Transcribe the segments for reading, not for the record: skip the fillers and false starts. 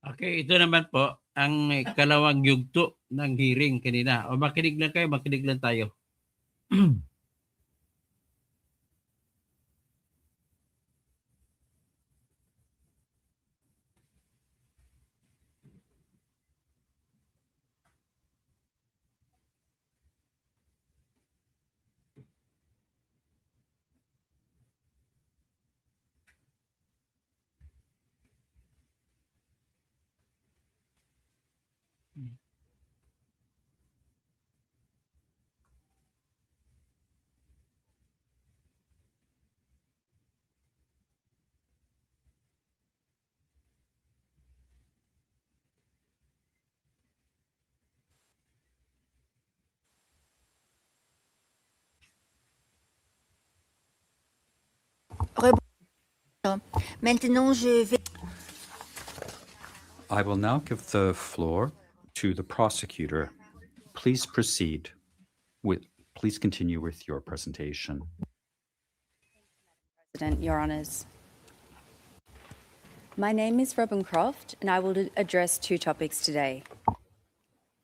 Okay, ito naman po ang ikalawang yugto ng hearing kanina. O makinig lang kayo, makinig lang tayo. Maintenant, je vais... I will now give the floor to the prosecutor. Please proceed please continue with your presentation. President, Your Honours. My name is Robin Croft and I will address two topics today.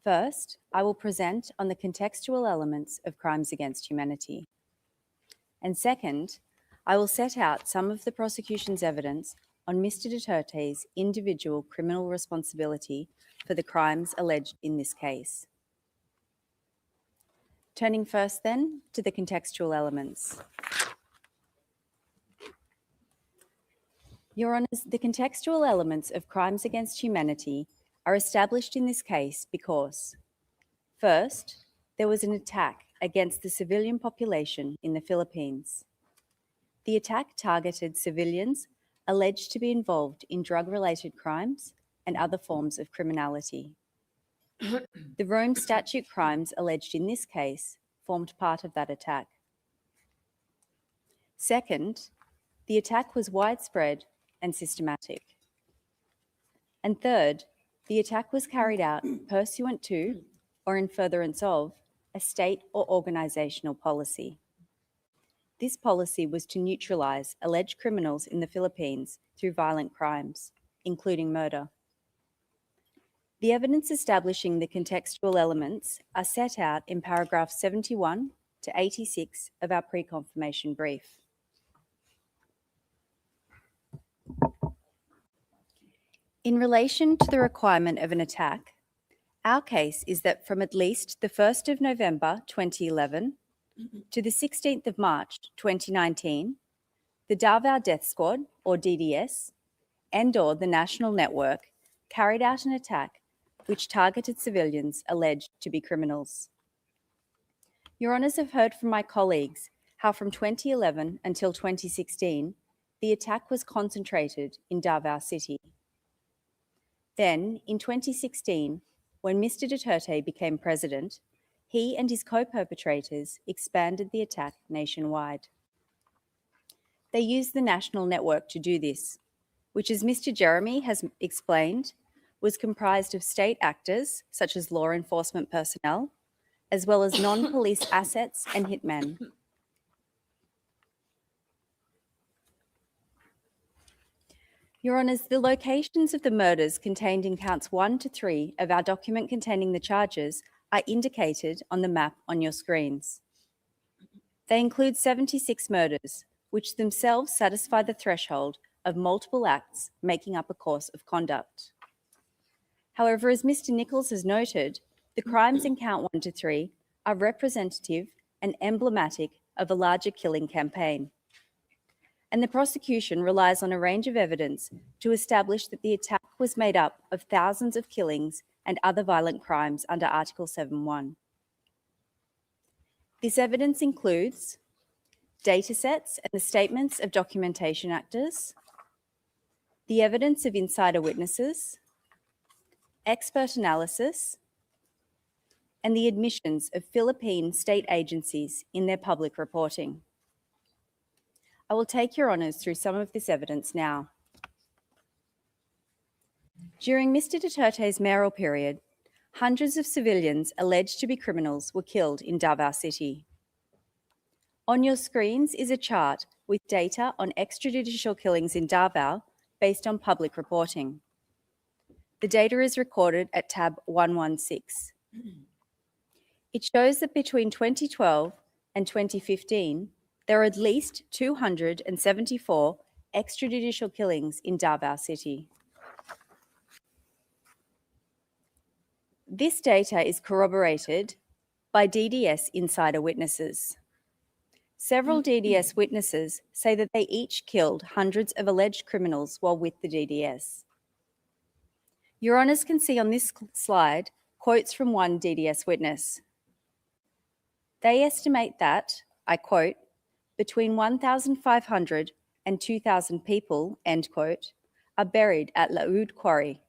First, I will present on the contextual elements of crimes against humanity. And second, I will set out some of the prosecution's evidence on Mr. Duterte's individual criminal responsibility for the crimes alleged in this case. Turning first then to the contextual elements. Your Honours, the contextual elements of crimes against humanity are established in this case because, first, there was an attack against the civilian population in the Philippines. The attack targeted civilians alleged to be involved in drug-related crimes and other forms of criminality. The Rome Statute crimes alleged in this case formed part of that attack. Second, the attack was widespread and systematic. And third, the attack was carried out pursuant to or in furtherance of a state or organisational policy. This policy was to neutralise alleged criminals in the Philippines through violent crimes, including murder. The evidence establishing the contextual elements are set out in paragraphs 71 to 86 of our pre-confirmation brief. In relation to the requirement of an attack, our case is that from at least the 1st of November 2011 to the 16th of March 2019, the Davao Death Squad, or DDS, and/or the National Network carried out an attack which targeted civilians alleged to be criminals. Your Honours have heard from my colleagues how from 2011 until 2016, the attack was concentrated in Davao City. Then, in 2016, when Mr. Duterte became president, he and his co-perpetrators expanded the attack nationwide. They used the national network to do this, which, as Mr. Jeremy has explained, was comprised of state actors, such as law enforcement personnel, as well as non-police assets and hitmen. Your Honours, the locations of the murders contained in counts 1 to 3 of our document containing the charges are indicated on the map on your screens. They include 76 murders, which themselves satisfy the threshold of multiple acts making up a course of conduct. However, as Mr. Nichols has noted, the crimes in count 1 to 3 are representative and emblematic of a larger killing campaign. And the prosecution relies on a range of evidence to establish that the attack was made up of thousands of killings and other violent crimes under Article 7.1. This evidence includes datasets and the statements of documentation actors, the evidence of insider witnesses, expert analysis, and the admissions of Philippine state agencies in their public reporting. I will take Your Honours through some of this evidence now. During Mr. Duterte's mayoral period, hundreds of civilians alleged to be criminals were killed in Davao City. On your screens is a chart with data on extrajudicial killings in Davao based on public reporting. The data is recorded at tab 116. It shows that between 2012 and 2015, there are at least 274 extrajudicial killings in Davao City. This data is corroborated by DDS insider witnesses. Several DDS witnesses say that they each killed hundreds of alleged criminals while with the DDS. Your Honours can see on this slide quotes from one DDS witness. They estimate that, I quote, between 1,500 and 2,000 people, end quote, are buried at Laud Quarry.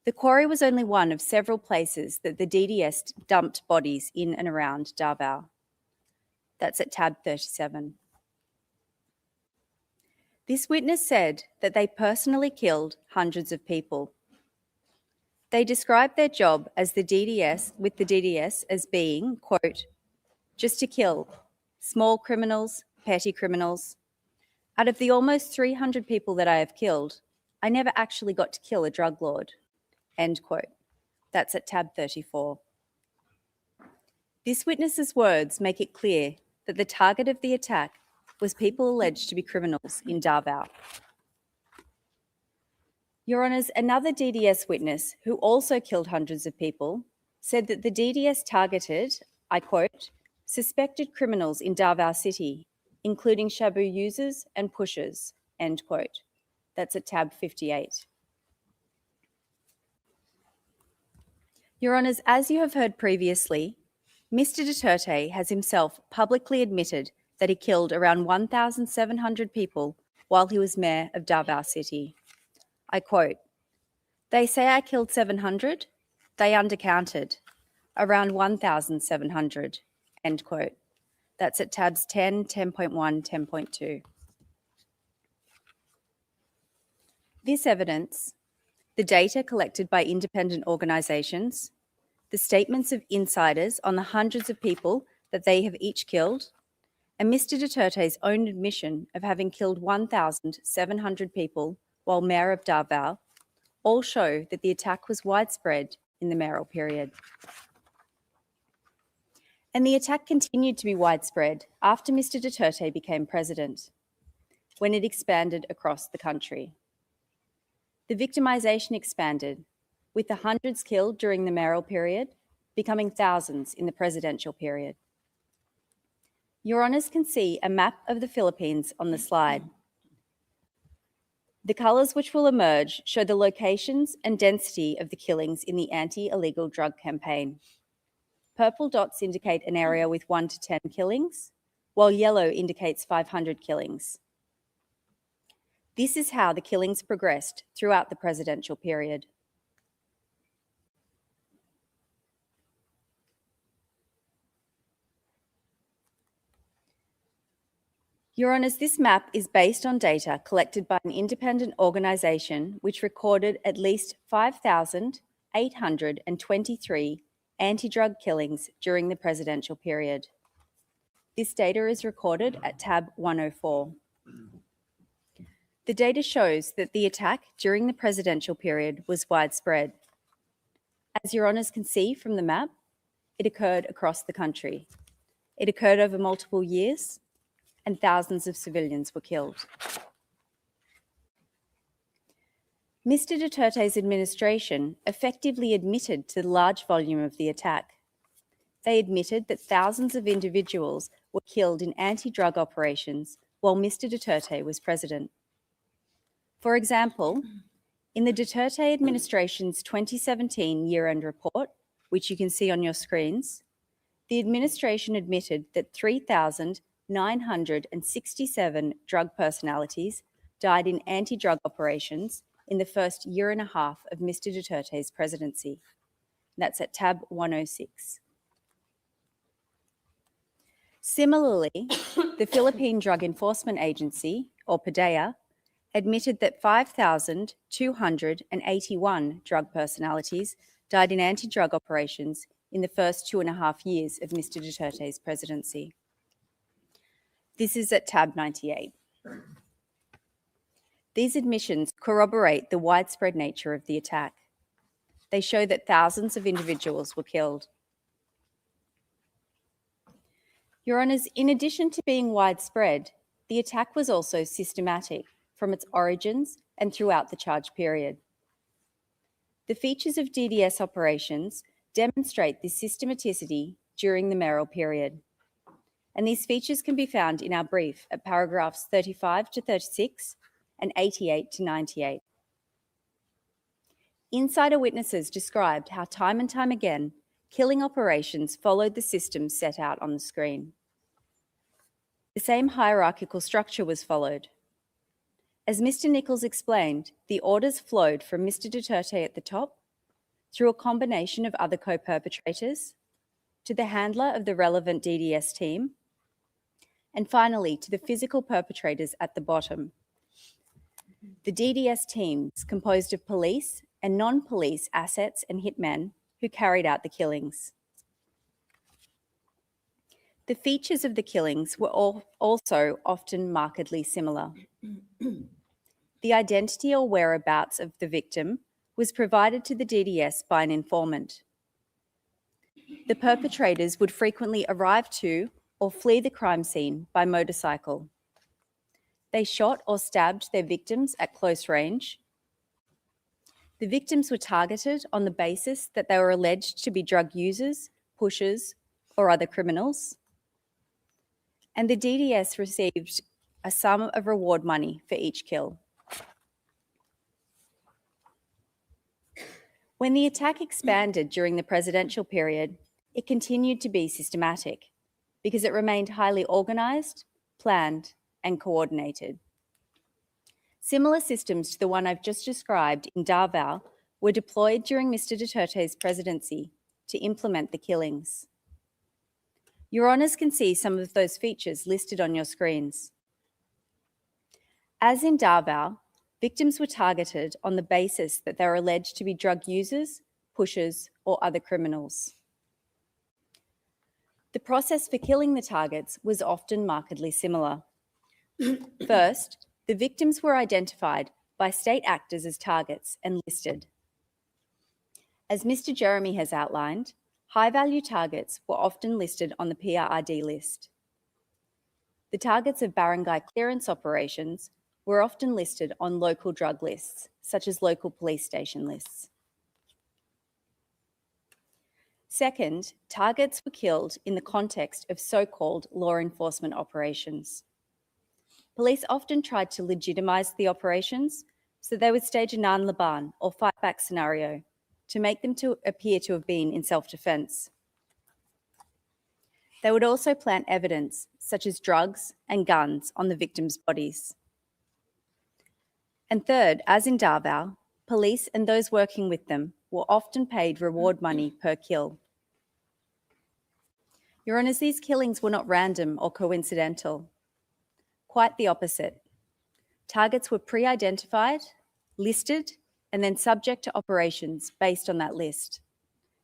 The quarry was only one of several places that the DDS dumped bodies in and around Davao. That's at tab 37. This witness said that they personally killed hundreds of people. They described their job as the DDS as being, quote, just to kill small criminals, petty criminals. Out of the almost 300 people that I have killed, I never actually got to kill a drug lord, end quote. That's at tab 34. This witness's words make it clear that the target of the attack was people alleged to be criminals in Davao. Your Honours, another DDS witness who also killed hundreds of people said that the DDS targeted, I quote, suspected criminals in Davao City, including shabu users and pushers, end quote. That's at tab 58. Your Honours, as you have heard previously, Mr. Duterte has himself publicly admitted that he killed around 1,700 people while he was mayor of Davao City. I quote, they say I killed 700, they undercounted, around 1,700, end quote. That's at tabs 10, 10.1, 10.2. This evidence, the data collected by independent organisations, the statements of insiders on the hundreds of people that they have each killed, and Mr. Duterte's own admission of having killed 1,700 people while mayor of Davao, all show that the attack was widespread in the mayoral period. And the attack continued to be widespread after Mr. Duterte became president, when it expanded across the country. The victimisation expanded, with the hundreds killed during the mayoral period becoming thousands in the presidential period. Your Honours can see a map of the Philippines on the slide. The colours which will emerge show the locations and density of the killings in the anti-illegal drug campaign. Purple dots indicate an area with 1 to 10 killings, while yellow indicates 500 killings. This is how the killings progressed throughout the presidential period. Your Honours, this map is based on data collected by an independent organisation which recorded at least 5,823 anti-drug killings during the presidential period. This data is recorded at tab 104. The data shows that the attack during the presidential period was widespread. As Your Honours can see from the map, it occurred across the country. It occurred over multiple years, and thousands of civilians were killed. Mr. Duterte's administration effectively admitted to the large volume of the attack. They admitted that thousands of individuals were killed in anti-drug operations while Mr. Duterte was president. For example, in the Duterte administration's 2017 year-end report, which you can see on your screens, the administration admitted that 3,967 drug personalities died in anti-drug operations in the first year and a half of Mr. Duterte's presidency. That's at tab 106. Similarly, the Philippine Drug Enforcement Agency, or PDEA, admitted that 5,281 drug personalities died in anti-drug operations in the first 2.5 years of Mr. Duterte's presidency. This is at tab 98. These admissions corroborate the widespread nature of the attack. They show that thousands of individuals were killed. Your Honours, in addition to being widespread, the attack was also systematic from its origins and throughout the charge period. The features of DDS operations demonstrate this systematicity during the mayoral period. And these features can be found in our brief at paragraphs 35 to 36 and 88 to 98. Insider witnesses described how time and time again, killing operations followed the system set out on the screen. The same hierarchical structure was followed. As Mr. Nichols explained, the orders flowed from Mr. Duterte at the top, through a combination of other co-perpetrators, to the handler of the relevant DDS team, and finally to the physical perpetrators at the bottom. The DDS teams composed of police and non-police assets and hitmen who carried out the killings. The features of the killings were also often markedly similar. The identity or whereabouts of the victim was provided to the DDS by an informant. The perpetrators would frequently arrive to or flee the crime scene by motorcycle. They shot or stabbed their victims at close range. The victims were targeted on the basis that they were alleged to be drug users, pushers, or other criminals. And the DDS received a sum of reward money for each kill. When the attack expanded during the presidential period, it continued to be systematic because it remained highly organised, planned, and coordinated. Similar systems to the one I've just described in Davao were deployed during Mr. Duterte's presidency to implement the killings. Your Honours can see some of those features listed on your screens. As in Davao, victims were targeted on the basis that they were alleged to be drug users, pushers, or other criminals. The process for killing the targets was often markedly similar. First, the victims were identified by state actors as targets and listed. As Mr. Jeremy has outlined, high-value targets were often listed on the PRRD list. The targets of barangay clearance operations were often listed on local drug lists, such as local police station lists. Second, targets were killed in the context of so-called law enforcement operations. Police often tried to legitimise the operations, so they would stage a nanlaban or fight-back scenario to make them appear to have been in self-defence. They would also plant evidence, such as drugs and guns, on the victims' bodies. And third, as in Davao, police and those working with them were often paid reward money per kill. Your Honours, these killings were not random or coincidental. Quite the opposite. Targets were pre-identified, listed, and then subject to operations based on that list.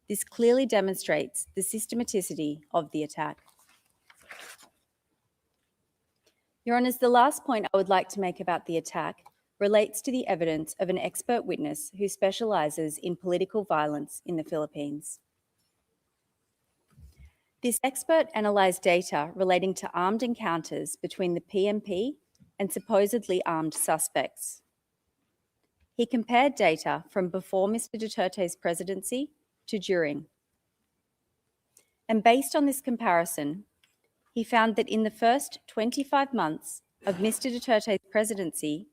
This clearly demonstrates the systematicity of the attack. Your Honours, the last point I would like to make about the attack relates to the evidence of an expert witness who specialises in political violence in the Philippines. This expert analysed data relating to armed encounters between the PMP and supposedly armed suspects. He compared data from before Mr. Duterte's presidency to during. And based on this comparison, he found that in the first 25 months of Mr. Duterte's presidency,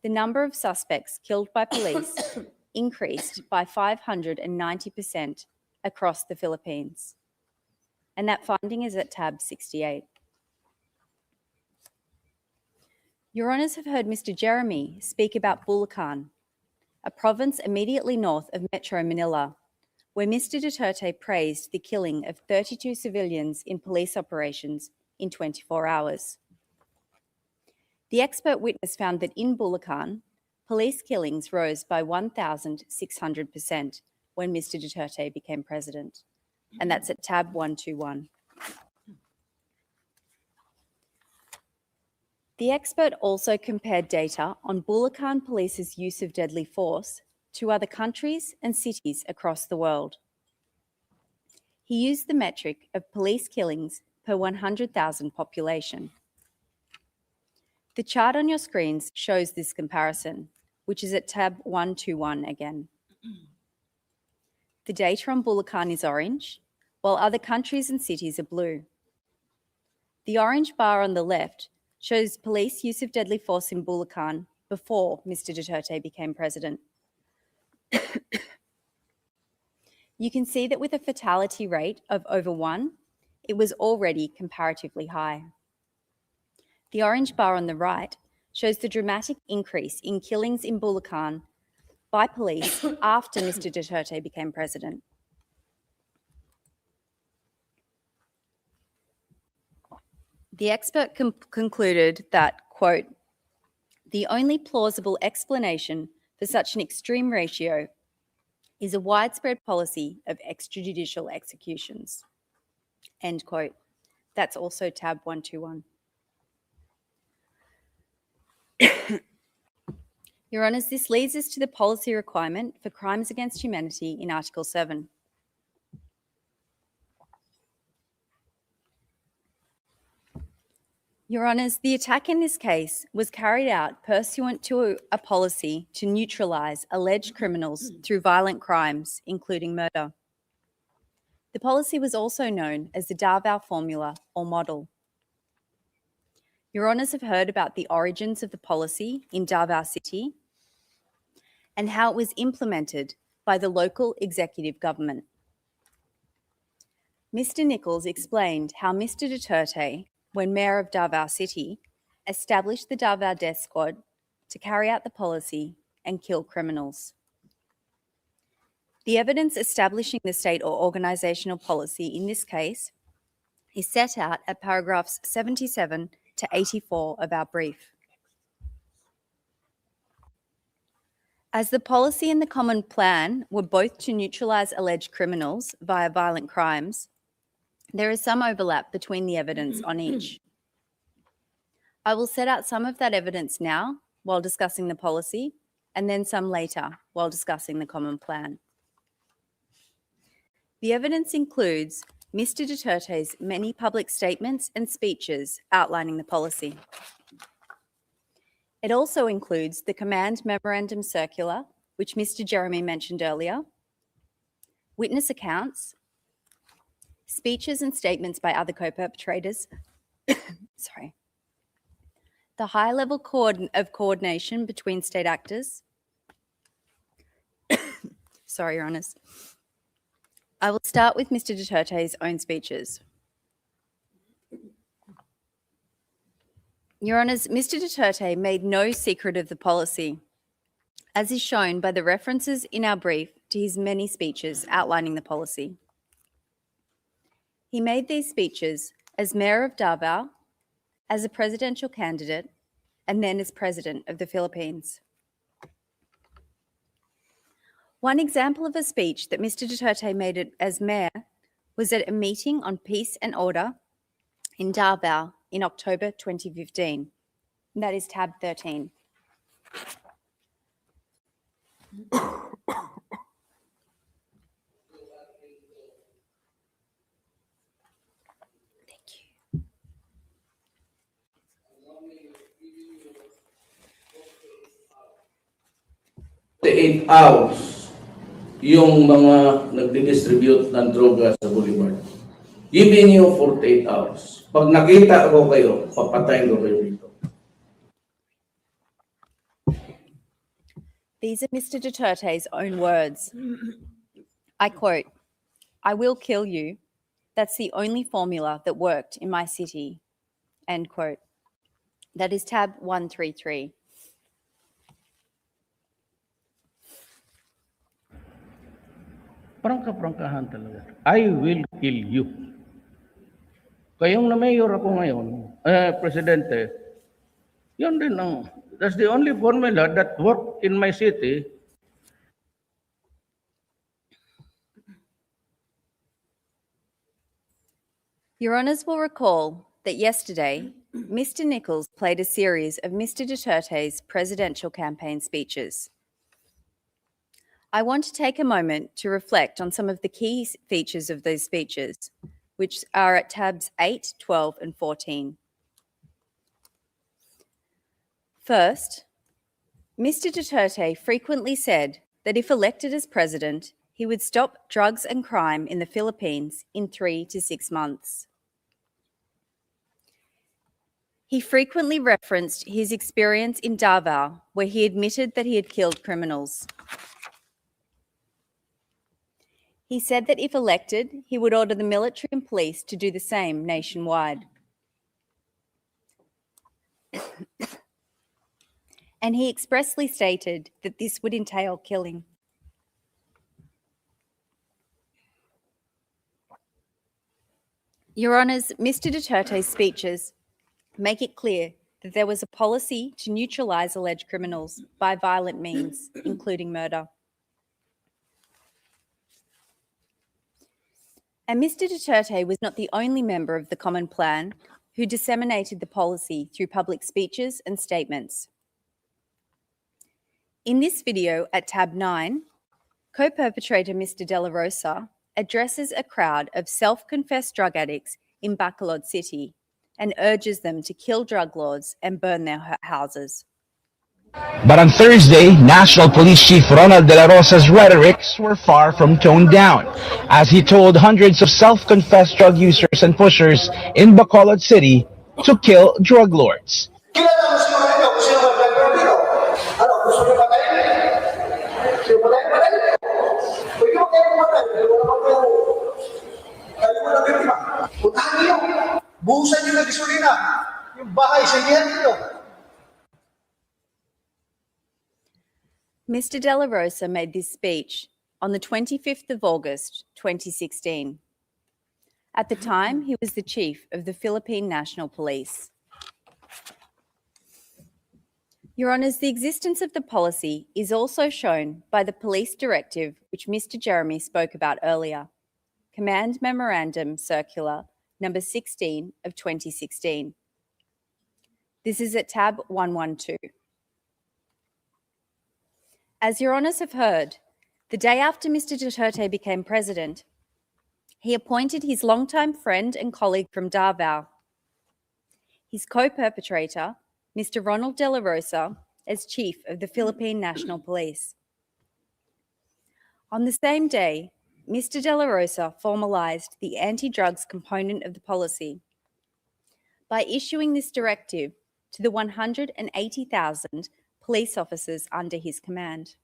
the number of suspects killed by police increased by 590% across the Philippines. And that finding is at tab 68. Your Honours have heard Mr. Jeremy speak about Bulacan, a province immediately north of Metro Manila, where Mr. Duterte praised the killing of 32 civilians in police operations in 24 hours. The expert witness found that in Bulacan, police killings rose by 1,600% when Mr. Duterte became president, and that's at tab 121. The expert also compared data on Bulacan Police's use of deadly force to other countries and cities across the world. He used the metric of police killings per 100,000 population. The chart on your screens shows this comparison, which is at tab 121 again. The data on Bulacan is orange, while other countries and cities are blue. The orange bar on the left shows police use of deadly force in Bulacan before Mr. Duterte became president. You can see that with a fatality rate of over 1, it was already comparatively high. The orange bar on the right shows the dramatic increase in killings in Bulacan by police after Mr. Duterte became president. The expert concluded that, quote, "The only plausible explanation for such an extreme ratio is a widespread policy of extrajudicial executions," end quote. That's also tab 121. Your Honours, this leads us to the policy requirement for crimes against humanity in Article 7. Your Honours, the attack in this case was carried out pursuant to a policy to neutralise alleged criminals through violent crimes, including murder. The policy was also known as the Davao Formula or model. Your Honours have heard about the origins of the policy in Davao City and how it was implemented by the local executive government. Mr. Nichols explained how Mr. Duterte, when Mayor of Davao City, established the Davao Death Squad to carry out the policy and kill criminals. The evidence establishing the state or organisational policy in this case is set out at paragraphs 77 to 84 of our brief. As the policy and the common plan were both to neutralise alleged criminals via violent crimes, there is some overlap between the evidence on each. I will set out some of that evidence now while discussing the policy, and then some later while discussing the common plan. The evidence includes Mr. Duterte's many public statements and speeches outlining the policy. It also includes the Command Memorandum Circular, which Mr. Jeremy mentioned earlier, witness accounts, speeches and statements by other co-perpetrators, the high level of coordination between state actors. Sorry, Your Honours. I will start with Mr. Duterte's own speeches. Your Honours, Mr. Duterte made no secret of the policy, as is shown by the references in our brief to his many speeches outlining the policy. He made these speeches as Mayor of Davao, as a presidential candidate, and then as President of the Philippines. One example of a speech that Mr. Duterte made as Mayor was at a meeting on peace and order in Davao in October 2015. And that is tab 13. Thank you. 48 hours yung mga nagdi-distribute ng droga sa Boulevard. Giving you 48 hours. Pag nakita ko kayo, papatayin ko kayo dito. These are Mr. Duterte's own words. I quote, "I will kill you. That's the only formula that worked in my city." End quote. That is tab 133. Prangka-prangkahan talaga. I will kill you. Kayong na mayor ako ngayon, presidente, yun din ang, that's the only formula that worked in my city. Your Honours will recall that yesterday, Mr. Nichols played a series of Mr. Duterte's presidential campaign speeches. I want to take a moment to reflect on some of the key features of those speeches, which are at tabs 8, 12, and 14. First, Mr. Duterte frequently said that if elected as president, he would stop drugs and crime in the Philippines in 3 to 6 months. He frequently referenced his experience in Davao, where he admitted that he had killed criminals. He said that if elected, he would order the military and police to do the same nationwide. And he expressly stated that this would entail killing. Your Honours, Mr. Duterte's speeches make it clear that there was a policy to neutralise alleged criminals by violent means, including murder. And Mr. Duterte was not the only member of the Common Plan who disseminated the policy through public speeches and statements. In this video at tab 9, co-perpetrator Mr. De La Rosa addresses a crowd of self-confessed drug addicts in Bacolod City and urges them to kill drug lords and burn their houses. But on Thursday, National Police Chief Ronald De La Rosa's rhetorics were far from toned down, as he told hundreds of self-confessed drug users and pushers in Bacolod City to kill drug lords. Buhusan nyo ng gasolina, yung bahay sa iyan nyo. Mr. De La Rosa made this speech on the 25th of August, 2016. At the time, he was the chief of the Philippine National Police. Your Honours, the existence of the policy is also shown by the police directive which Mr. Jeremy spoke about earlier, Command Memorandum Circular number 16 of 2016. This is at tab 112. As Your Honours have heard, the day after Mr. Duterte became president, he appointed his longtime friend and colleague from Davao, his co-perpetrator, Mr. Ronald De La Rosa, as chief of the Philippine National Police. On the same day, Mr. De La Rosa formalised the anti-drugs component of the policy by issuing this directive to the 180,000 police officers under his command.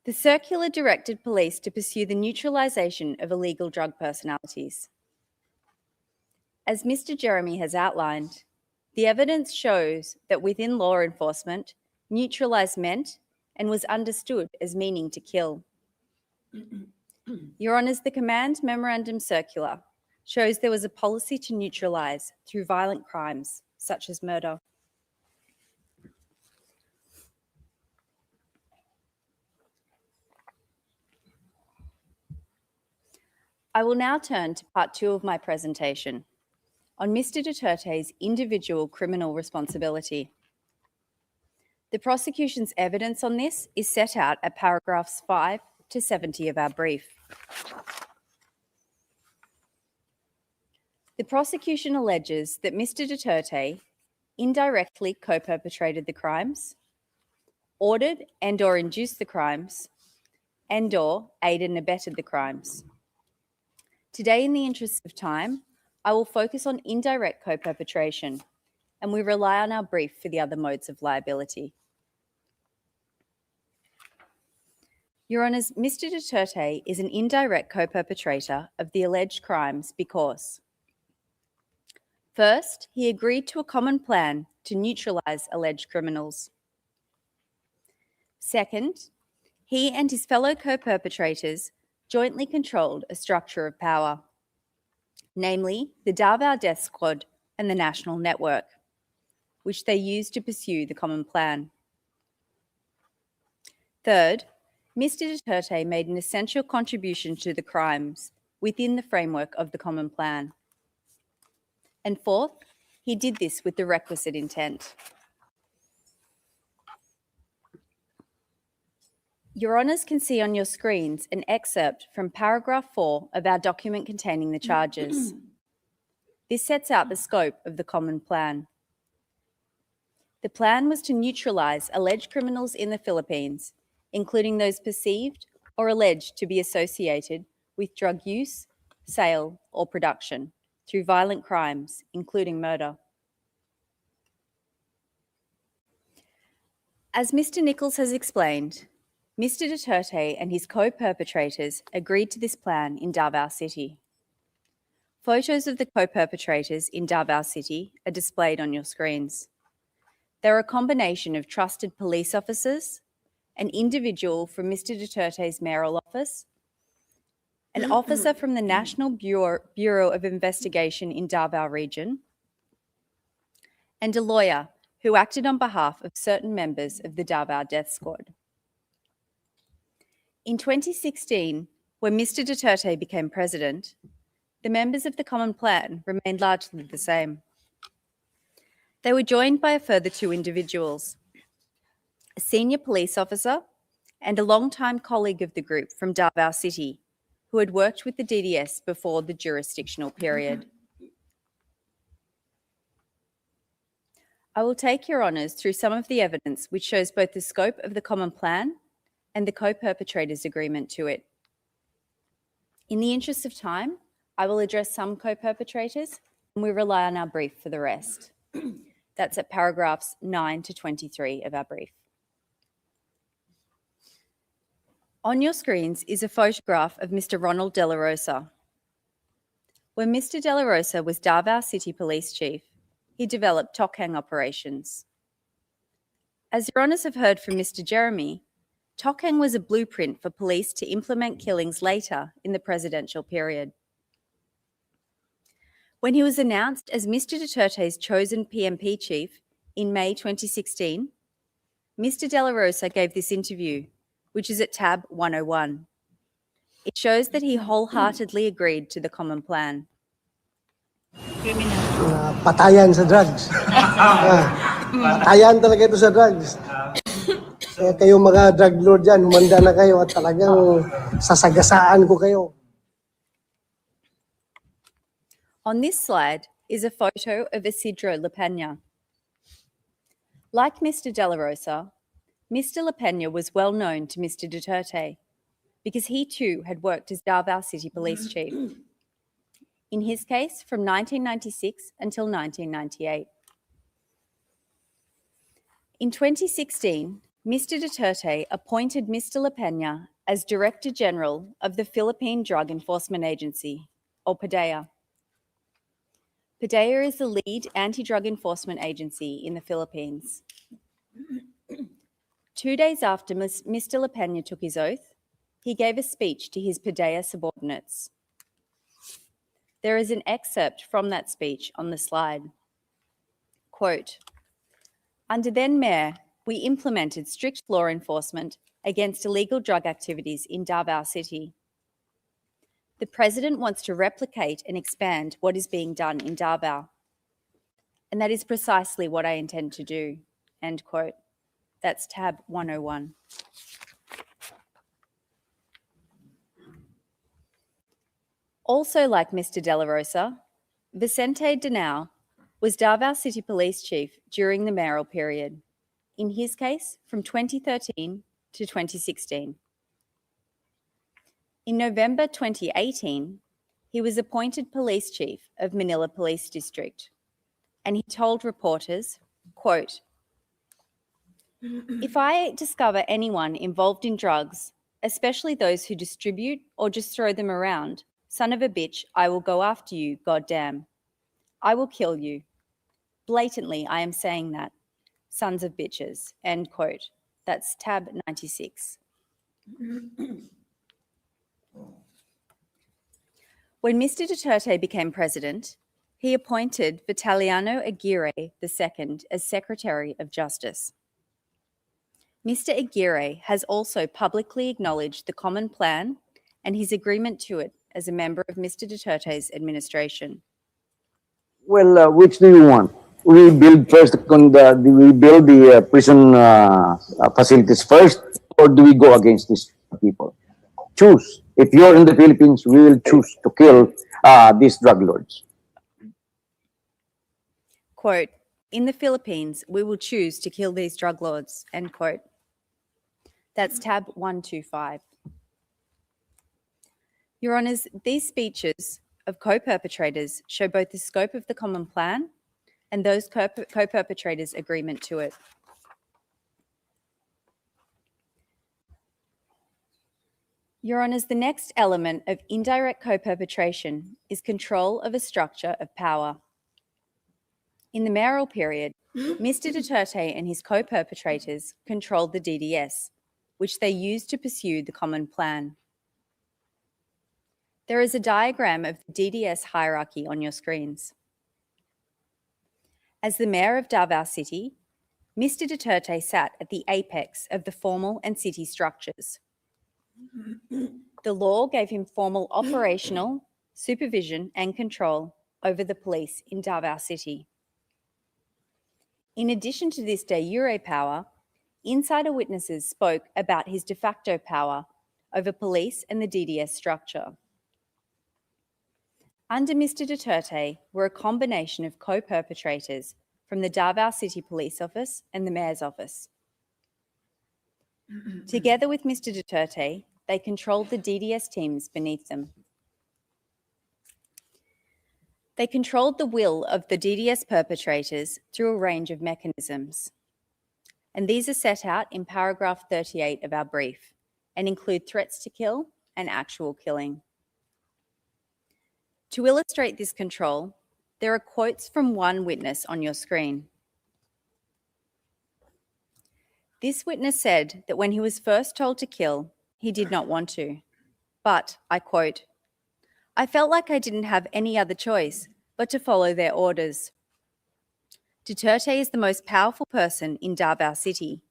The circular directed police to pursue the neutralisation of illegal drug personalities. As Mr. Jeremy has outlined, the evidence shows that within law enforcement, neutralise meant and was understood as meaning to kill. Your Honours, the Command Memorandum Circular shows there was a policy to neutralise through violent crimes such as murder. I will now turn to part 2 of my presentation on Mr. Duterte's individual criminal responsibility. The prosecution's evidence on this is set out at paragraphs 5 to 70 of our brief. The prosecution alleges that Mr. Duterte indirectly co-perpetrated the crimes, ordered and/or induced the crimes, and/or aided and abetted the crimes. Today, in the interest of time, I will focus on indirect co-perpetration, and we rely on our brief for the other modes of liability. Your Honours, Mr. Duterte is an indirect co-perpetrator of the alleged crimes because, first, he agreed to a common plan to neutralise alleged criminals. Second, he and his fellow co-perpetrators jointly controlled a structure of power, namely the Davao Death Squad and the National Network, which they used to pursue the common plan. Third, Mr. Duterte made an essential contribution to the crimes within the framework of the common plan. And fourth, he did this with the requisite intent. Your Honours can see on your screens an excerpt from paragraph 4 of our document containing the charges. This sets out the scope of the common plan. The plan was to neutralise alleged criminals in the Philippines, including those perceived or alleged to be associated with drug use, sale, or production through violent crimes, including murder. As Mr. Nichols has explained, Mr. Duterte and his co-perpetrators agreed to this plan in Davao City. Photos of the co-perpetrators in Davao City are displayed on your screens. They're a combination of trusted police officers, an individual from Mr. Duterte's mayoral office, an officer from the National Bureau of Investigation in Davao Region, and a lawyer who acted on behalf of certain members of the Davao Death Squad. In 2016, when Mr. Duterte became president, the members of the Common Plan remained largely the same. They were joined by a further 2 individuals, a senior police officer and a long-time colleague of the group from Davao City, who had worked with the DDS before the jurisdictional period. I will take your honours through some of the evidence which shows both the scope of the Common Plan and the co-perpetrators' agreement to it. In the interest of time, I will address some co-perpetrators and we rely on our brief for the rest. That's at paragraphs 9 to 23 of our brief. On your screens is a photograph of Mr. Ronald De La Rosa. When Mr. De La Rosa was Davao City Police Chief, he developed Tokhang operations. As your honours have heard from Mr. Jeremy, Tokhang was a blueprint for police to implement killings later in the presidential period. When he was announced as Mr. Duterte's chosen PMP chief in May 2016, Mr. De La Rosa gave this interview, which is at tab 101. It shows that he wholeheartedly agreed to the common plan. Patayan sa drugs. Patayan talaga ito sa drugs. Kaya kayong mga drug lord dyan, humanda na kayo at talagang sasagasaan ko kayo. On this slide is a photo of Isidro La Peña. Like Mr. De La Rosa, Mr. La Peña was well known to Mr. Duterte because he too had worked as Davao City Police Chief. In his case, from 1996 until 1998. In 2016, Mr. Duterte appointed Mr. La Peña as Director General of the Philippine Drug Enforcement Agency, or PDEA. PDEA is the lead anti-drug enforcement agency in the Philippines. 2 days after Mr. La Peña took his oath, he gave a speech to his PDEA subordinates. There is an excerpt from that speech on the slide. Quote, "Under then Mayor, we implemented strict law enforcement against illegal drug activities in Davao City. The President wants to replicate and expand what is being done in Davao. And that is precisely what I intend to do." End quote. That's tab 101. Also like Mr. De La Rosa, Vicente Danao was Davao City Police Chief during the mayoral period, in his case from 2013 to 2016. In November 2018, he was appointed Police Chief of Manila Police District, and he told reporters, quote, "If I discover anyone involved in drugs, especially those who distribute or just throw them around, son of a bitch, I will go after you, goddamn. I will kill you. Blatantly, I am saying that. Sons of bitches." End quote. That's tab 96. When Mr. Duterte became president, he appointed Vitaliano Aguirre II as Secretary of Justice. Mr. Aguirre has also publicly acknowledged the common plan and his agreement to it as a member of Mr. Duterte's administration. Well, which do you want? We build first. We build the prison facilities first, or do we go against these people? Choose. If you're in the Philippines, we will choose to kill these drug lords. Quote, in the Philippines, we will choose to kill these drug lords, end quote. That's tab 125. Your Honours, these speeches of co-perpetrators show both the scope of the common plan and those co-perpetrators' agreement to it. Your Honours, the next element of indirect co-perpetration is control of a structure of power. In the mayoral period, Mr. Duterte and his co-perpetrators controlled the DDS, which they used to pursue the common plan. There is a diagram of the DDS hierarchy on your screens. As the mayor of Davao City, Mr. Duterte sat at the apex of the formal and city structures. The law gave him formal operational, supervision and control over the police in Davao City. In addition to this de jure power, insider witnesses spoke about his de facto power over police and the DDS structure. Under Mr. Duterte were a combination of co-perpetrators from the Davao City Police Office and the Mayor's Office. Together with Mr. Duterte, they controlled the DDS teams beneath them. They controlled the will of the DDS perpetrators through a range of mechanisms. And these are set out in paragraph 38 of our brief and include threats to kill and actual killing. To illustrate this control, there are quotes from one witness on your screen. This witness said that when he was first told to kill, he did not want to. But, I quote, I felt like I didn't have any other choice but to follow their orders. Duterte is the most powerful person in Davao City,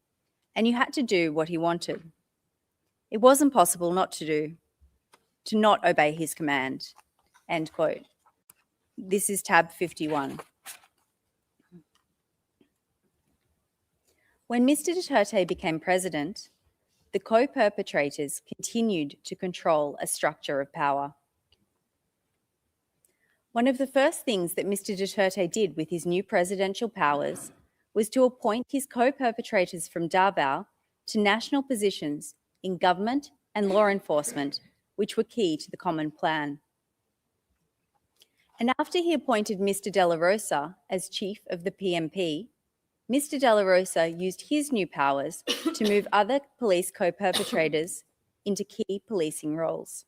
and you had to do what he wanted. It wasn't possible not to not obey his command, end quote. This is tab 51. When Mr. Duterte became president, the co-perpetrators continued to control a structure of power. One of the first things that Mr. Duterte did with his new presidential powers was to appoint his co-perpetrators from Davao to national positions in government and law enforcement, which were key to the common plan. And after he appointed Mr. De La Rosa as chief of the PMP, Mr. De La Rosa used his new powers to move other police co-perpetrators into key policing roles.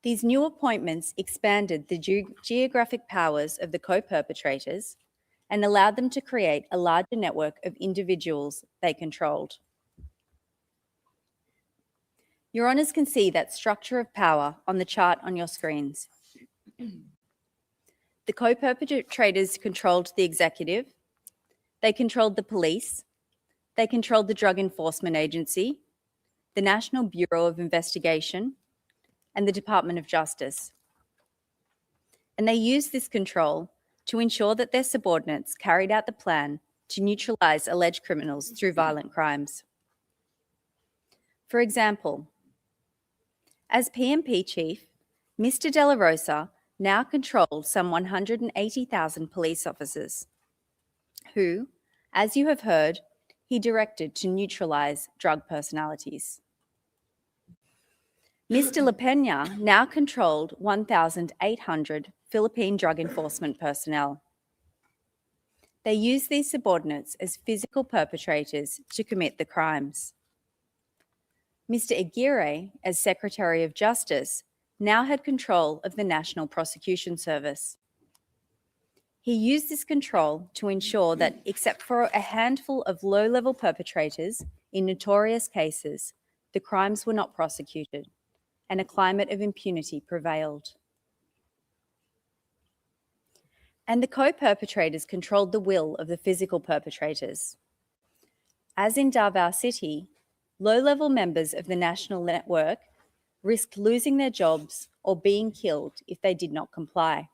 These new appointments expanded the geographic powers of the co-perpetrators and allowed them to create a larger network of individuals they controlled. Your Honours can see that structure of power on the chart on your screens. The co-perpetrators controlled the executive, they controlled the police, they controlled the Drug Enforcement Agency, the National Bureau of Investigation, and the Department of Justice. And they used this control to ensure that their subordinates carried out the plan to neutralise alleged criminals through violent crimes. For example, as PMP chief, Mr. De La Rosa now controlled some 180,000 police officers, who, as you have heard, he directed to neutralise drug personalities. Mr. La Peña now controlled 1,800 Philippine drug enforcement personnel. They used these subordinates as physical perpetrators to commit the crimes. Mr. Aguirre, as Secretary of Justice, now had control of the National Prosecution Service. He used this control to ensure that, except for a handful of low-level perpetrators in notorious cases, the crimes were not prosecuted, and a climate of impunity prevailed. And the co-perpetrators controlled the will of the physical perpetrators. As in Davao City, low-level members of the national network risked losing their jobs or being killed if they did not comply.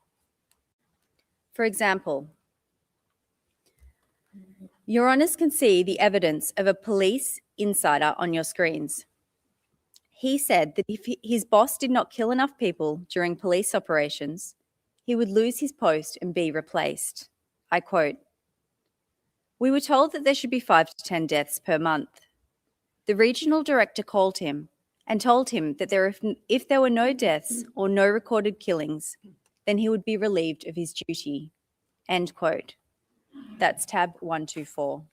For example, Your Honours can see the evidence of a police insider on your screens. He said that if his boss did not kill enough people during police operations, he would lose his post and be replaced. I quote, "We were told that there should be 5 to 10 deaths per month. The regional director called him and told him that if there were no deaths or no recorded killings, then he would be relieved of his duty." End quote. That's tab 124.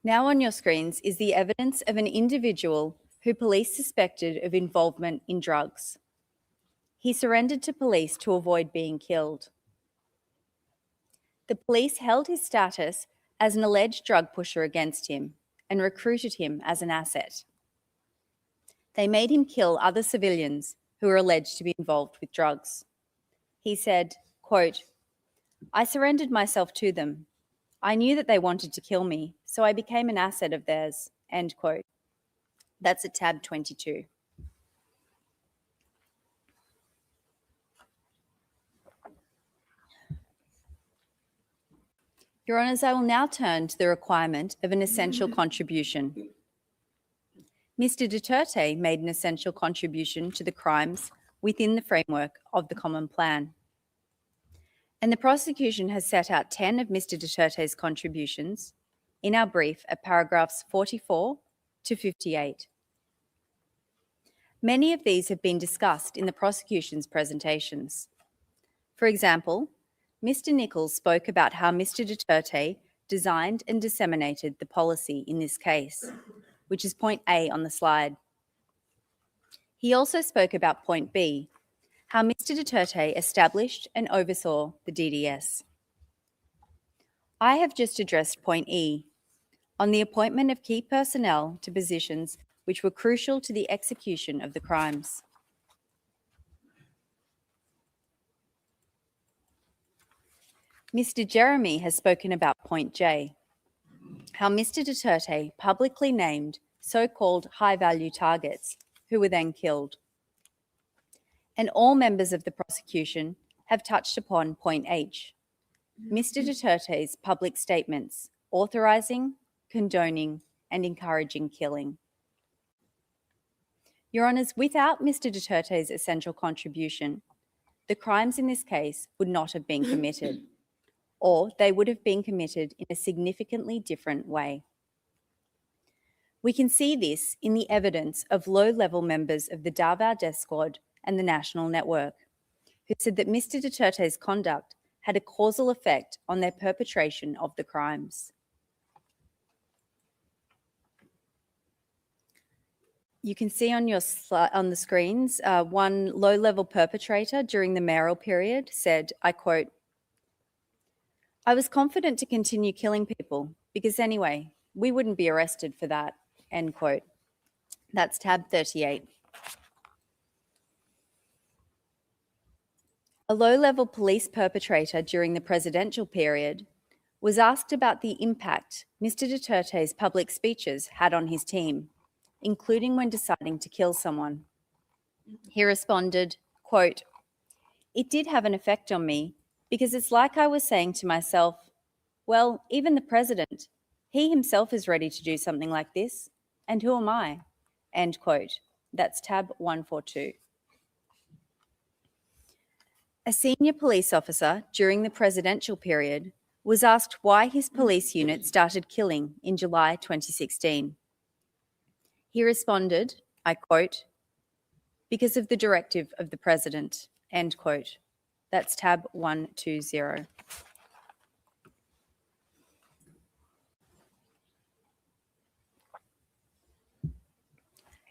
Now on your screens is the evidence of an individual who police suspected of involvement in drugs. He surrendered to police to avoid being killed. The police held his status as an alleged drug pusher against him and recruited him as an asset. They made him kill other civilians who were alleged to be involved with drugs. He said, quote, "I surrendered myself to them. I knew that they wanted to kill me, so I became an asset of theirs." End quote. That's at tab 22. Your Honours, I will now turn to the requirement of an essential contribution. Mr. Duterte made an essential contribution to the crimes within the framework of the Common Plan. And the prosecution has set out 10 of Mr. Duterte's contributions in our brief at paragraphs 44 to 58. Many of these have been discussed in the prosecution's presentations. For example, Mr. Nichols spoke about how Mr. Duterte designed and disseminated the policy in this case, which is point A on the slide. He also spoke about point B, how Mr. Duterte established and oversaw the DDS. I have just addressed point E, on the appointment of key personnel to positions which were crucial to the execution of the crimes. Mr. Jeremy has spoken about point J, how Mr. Duterte publicly named so-called high-value targets who were then killed. And all members of the prosecution have touched upon point H, Mr. Duterte's public statements authorising, condoning and encouraging killing. Your Honours, without Mr. Duterte's essential contribution, the crimes in this case would not have been committed, or they would have been committed in a significantly different way. We can see this in the evidence of low-level members of the Davao Death Squad and the National Network, who said that Mr. Duterte's conduct had a causal effect on their perpetration of the crimes. You can see on the screens, one low-level perpetrator during the mayoral period said, I quote, "I was confident to continue killing people because anyway, we wouldn't be arrested for that," end quote. That's tab 38. A low-level police perpetrator during the presidential period was asked about the impact Mr. Duterte's public speeches had on his team, including when deciding to kill someone. He responded, quote, "It did have an effect on me because it's like I was saying to myself, well, even the president, he himself is ready to do something like this, and who am I?" End quote. That's tab 142. A senior police officer during the presidential period was asked why his police unit started killing in July 2016. He responded, I quote, "Because of the directive of the president," end quote. That's tab 120.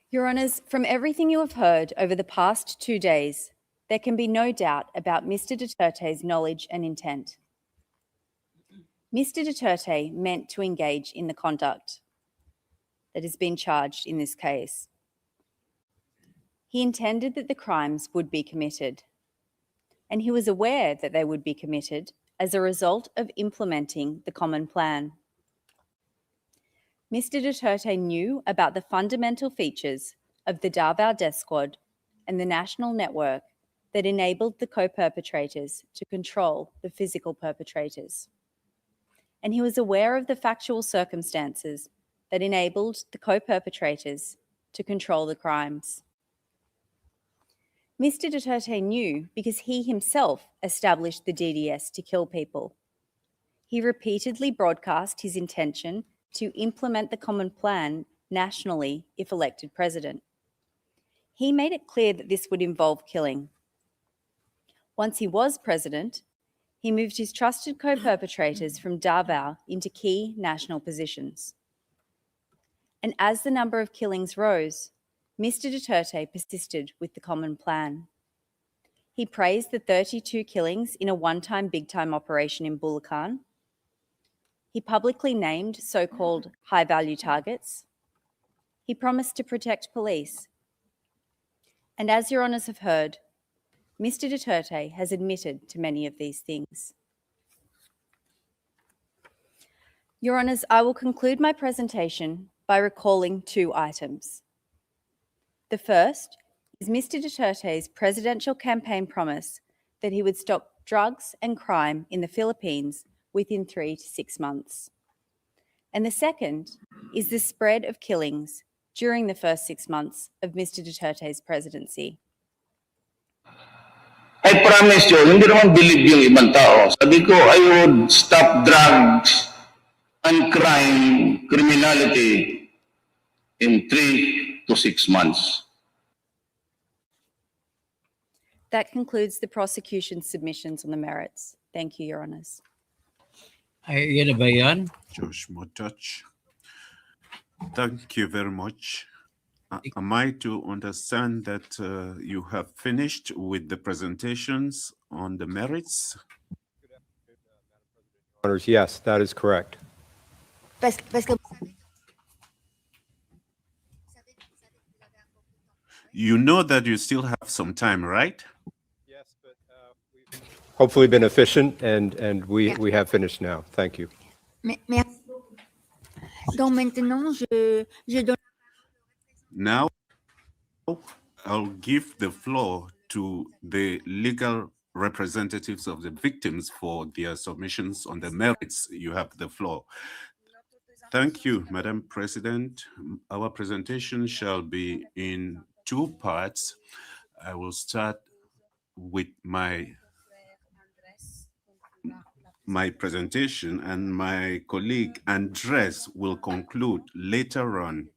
Your Honours, from everything you have heard over the past 2 days, there can be no doubt about Mr. Duterte's knowledge and intent. Mr. Duterte meant to engage in the conduct that has been charged in this case. He intended that the crimes would be committed, and he was aware that they would be committed as a result of implementing the Common Plan. Mr. Duterte knew about the fundamental features of the Davao Death Squad and the National Network that enabled the co-perpetrators to control the physical perpetrators. And he was aware of the factual circumstances that enabled the co-perpetrators to control the crimes. Mr. Duterte knew because he himself established the DDS to kill people. He repeatedly broadcast his intention to implement the common plan nationally if elected president. He made it clear that this would involve killing. Once he was president, he moved his trusted co-perpetrators from Davao into key national positions. And as the number of killings rose, Mr. Duterte persisted with the common plan. He praised the 32 killings in a one-time big-time operation in Bulacan. He publicly named so-called high-value targets. He promised to protect police. And as Your Honours have heard, Mr. Duterte has admitted to many of these things. Your Honours, I will conclude my presentation by recalling two items. The first is Mr. Duterte's presidential campaign promise that he would stop drugs and crime in the Philippines within 3 to 6 months. And the second is the spread of killings during the first 6 months of Mr. Duterte's presidency. I promise you, hindi naman believe yung ibang tao. Sabi ko, I would stop drugs and crime, criminality in 3 to 6 months. That concludes the prosecution's submissions on the merits. Thank you, Your Honours. Ay, yan na ba yan? Josh Motach. Thank you very much. Am I to understand that you have finished with the presentations on the merits? Honors, yes, that is correct. Parce que You know that you still have some time, right? Yes, but we've hopefully been efficient and we have finished now. Thank you. mais donc maintenant, je donne. Now, I'll give the floor to the legal representatives of the victims for their submissions on the merits. You have the floor. Thank you, Madam President. Our presentation shall be in 2 parts. I will start with my presentation, and my colleague Andres will conclude later on.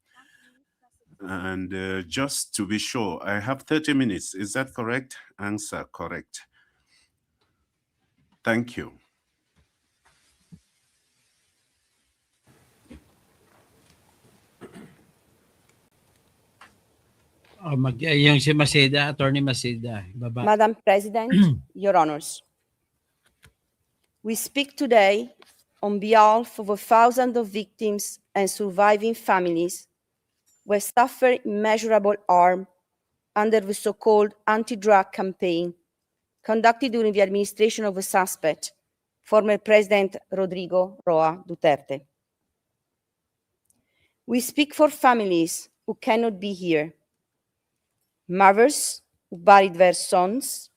And just to be sure, I have 30 minutes. Is that correct? Answer correct. Thank you. Yung si Maceda, Attorney Maceda. Baba. Madam President, Your Honors, we speak today on behalf of thousands of victims and surviving families who suffer immeasurable harm under the so-called anti-drug campaign conducted during the administration of a suspect, former President Rodrigo Roa Duterte. We speak for families who cannot be here, mothers who buried their sons,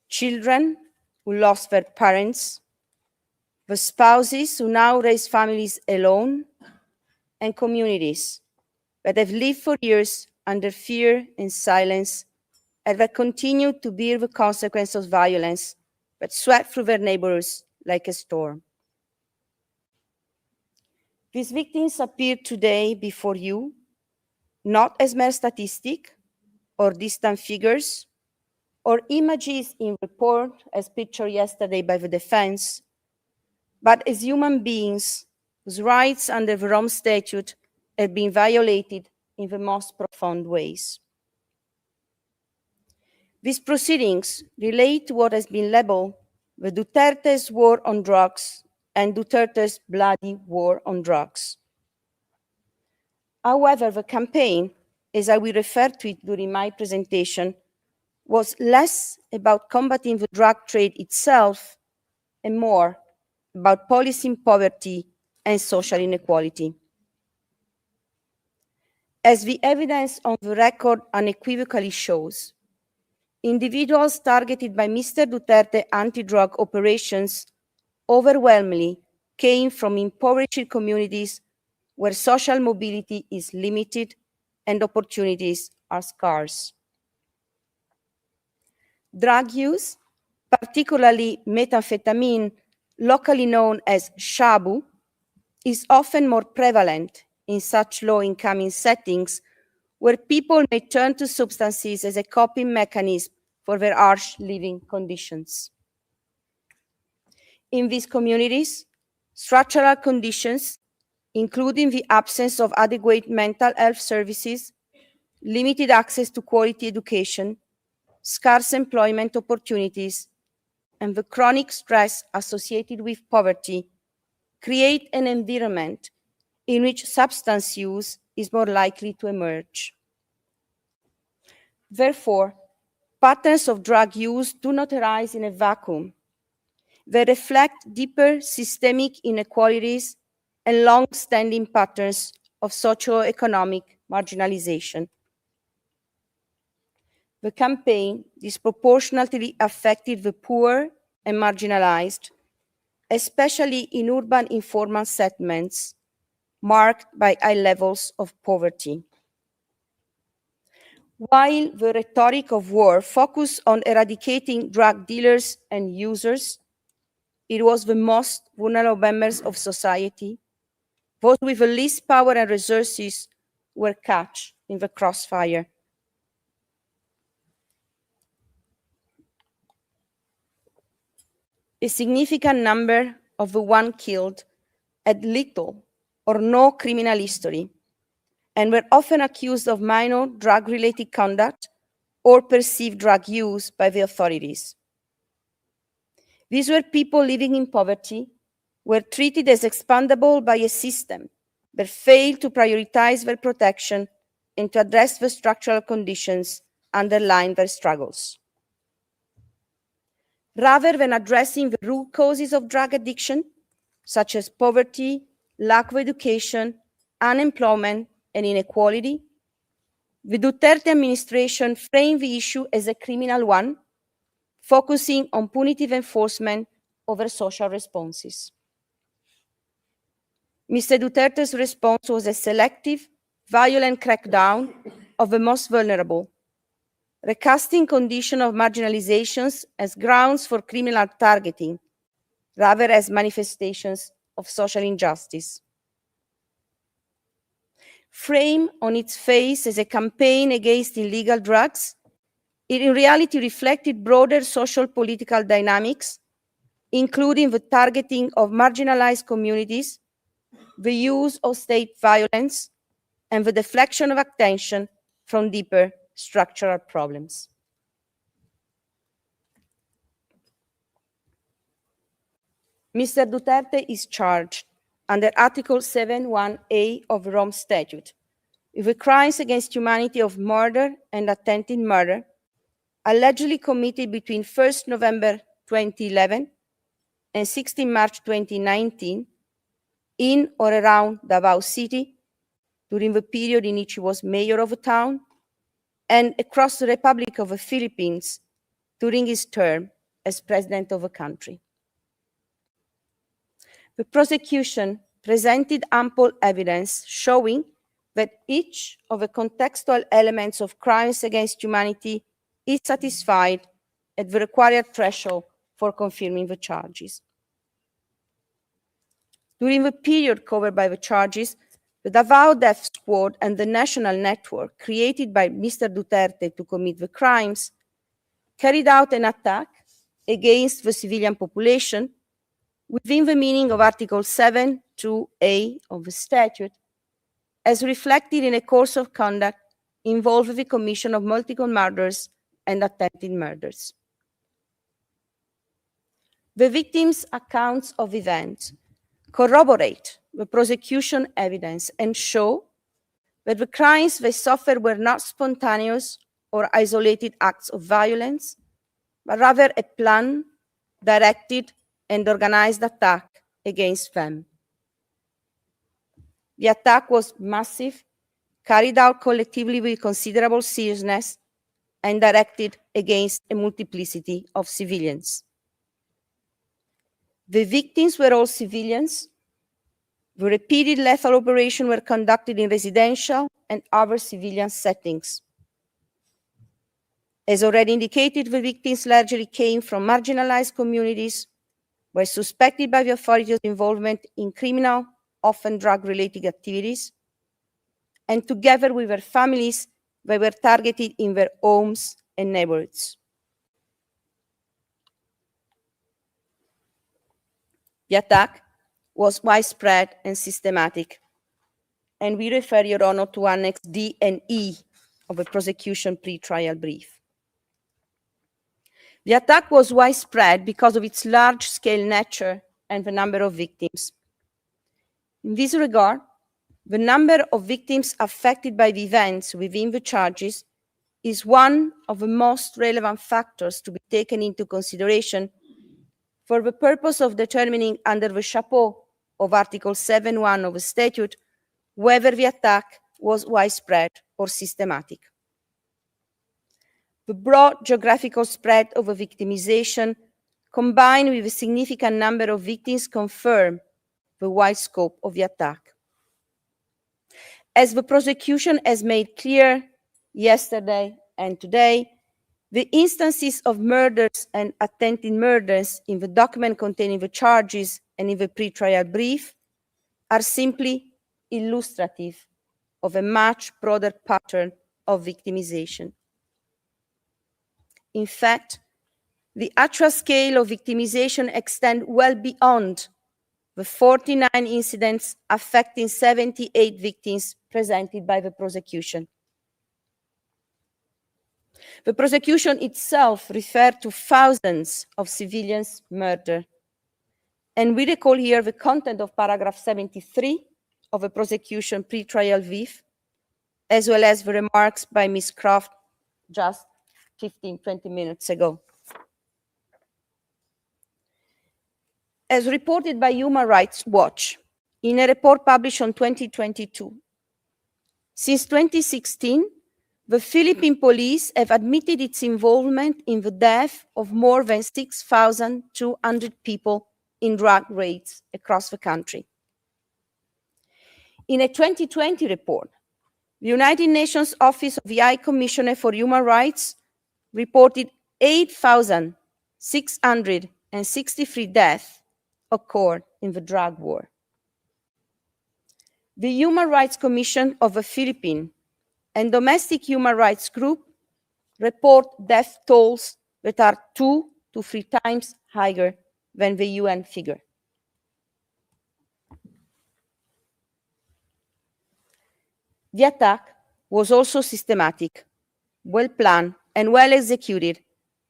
children who lost their parents, the spouses who now raise families alone, and communities that have lived for years under fear and silence and that continue to bear the consequences of violence that swept through their neighborhoods like a storm. These victims appear today before you not as mere statistics or distant figures or images in report as pictured yesterday by the defense, but as human beings whose rights under the Rome Statute have been violated in the most profound ways. These proceedings relate to what has been labeled the Duterte's war on drugs and Duterte's bloody war on drugs. However, the campaign, as I will refer to it during my presentation, was less about combating the drug trade itself and more about policing poverty and social inequality. As the evidence on the record unequivocally shows, individuals targeted by Mr. Duterte anti-drug operations overwhelmingly came from impoverished communities where social mobility is limited and opportunities are scarce. Drug use, particularly methamphetamine, locally known as shabu, is often more prevalent in such low-income settings where people may turn to substances as a coping mechanism for their harsh living conditions. In these communities, structural conditions, including the absence of adequate mental health services, limited access to quality education, scarce employment opportunities, and the chronic stress associated with poverty, create an environment in which substance use is more likely to emerge. Therefore, patterns of drug use do not arise in a vacuum. They reflect deeper systemic inequalities and long-standing patterns of socioeconomic marginalization. The campaign disproportionately affected the poor and marginalized, especially in urban informal settlements marked by high levels of poverty. While the rhetoric of war focused on eradicating drug dealers and users, it was the most vulnerable members of society, those with the least power and resources, were caught in the crossfire. A significant number of the ones killed had little or no criminal history and were often accused of minor drug-related conduct or perceived drug use by the authorities. These were people living in poverty, were treated as expendable by a system that failed to prioritize their protection and to address the structural conditions underlying their struggles. Rather than addressing the root causes of drug addiction, such as poverty, lack of education, unemployment, and inequality, the Duterte administration framed the issue as a criminal one, focusing on punitive enforcement over social responses. Mr. Duterte's response was a selective, violent crackdown of the most vulnerable, recasting conditions of marginalizations as grounds for criminal targeting, rather as manifestations of social injustice. Framed on its face as a campaign against illegal drugs, it in reality reflected broader social political dynamics, including the targeting of marginalized communities, the use of state violence, and the deflection of attention from deeper structural problems. Mr. Duterte is charged under Article 7(1)(a) of the Rome Statute with the crimes against humanity of murder and attempted murder allegedly committed between 1st November 2011 and 16 March 2019 in or around Davao City during the period in which he was mayor of the town, and across the Republic of the Philippines during his term as president of the country. The prosecution presented ample evidence showing that each of the contextual elements of crimes against humanity is satisfied at the required threshold for confirming the charges. During the period covered by the charges, the Davao Death Squad and the national network created by Mr. Duterte to commit the crimes carried out an attack against the civilian population within the meaning of Article 7(2)(a) of the statute, as reflected in a course of conduct involving the commission of multiple murders and attempted murders. The victims' accounts of events corroborate the prosecution evidence and show that the crimes they suffered were not spontaneous or isolated acts of violence, but rather a planned, directed, and organized attack against them. The attack was massive, carried out collectively with considerable seriousness, and directed against a multiplicity of civilians. The victims were all civilians. The repeated lethal operations were conducted in residential and other civilian settings. As already indicated, the victims largely came from marginalized communities, were suspected by the authorities of involvement in criminal, often drug-related activities, and together with their families, they were targeted in their homes and neighborhoods. The attack was widespread and systematic, and we refer, Your Honor, to Annex D and E of the prosecution pre-trial brief. The attack was widespread because of its large-scale nature and the number of victims. In this regard, the number of victims affected by the events within the charges is one of the most relevant factors to be taken into consideration for the purpose of determining under the chapeau of Article 7.1 of the statute whether the attack was widespread or systematic. The broad geographical spread of the victimization, combined with a significant number of victims, confirm the wide scope of the attack. As the prosecution has made clear yesterday and today, the instances of murders and attempted murders in the document containing the charges and in the pre-trial brief are simply illustrative of a much broader pattern of victimization. In fact, the actual scale of victimization extends well beyond the 49 incidents affecting 78 victims presented by the prosecution. The prosecution itself referred to thousands of civilians murdered. And we recall here the content of paragraph 73 of the prosecution pre-trial brief, as well as the remarks by Ms. Croft just 15-20 minutes ago. As reported by Human Rights Watch in a report published on 2022, since 2016, the Philippine police have admitted its involvement in the death of more than 6,200 people in drug raids across the country. In a 2020 report, the United Nations Office of the High Commissioner for Human Rights reported 8,663 deaths occurred in the drug war. The Human Rights Commission of the Philippines and domestic human rights group report death tolls that are 2 to 3 times higher than the UN figure. The attack was also systematic, well planned, and well executed,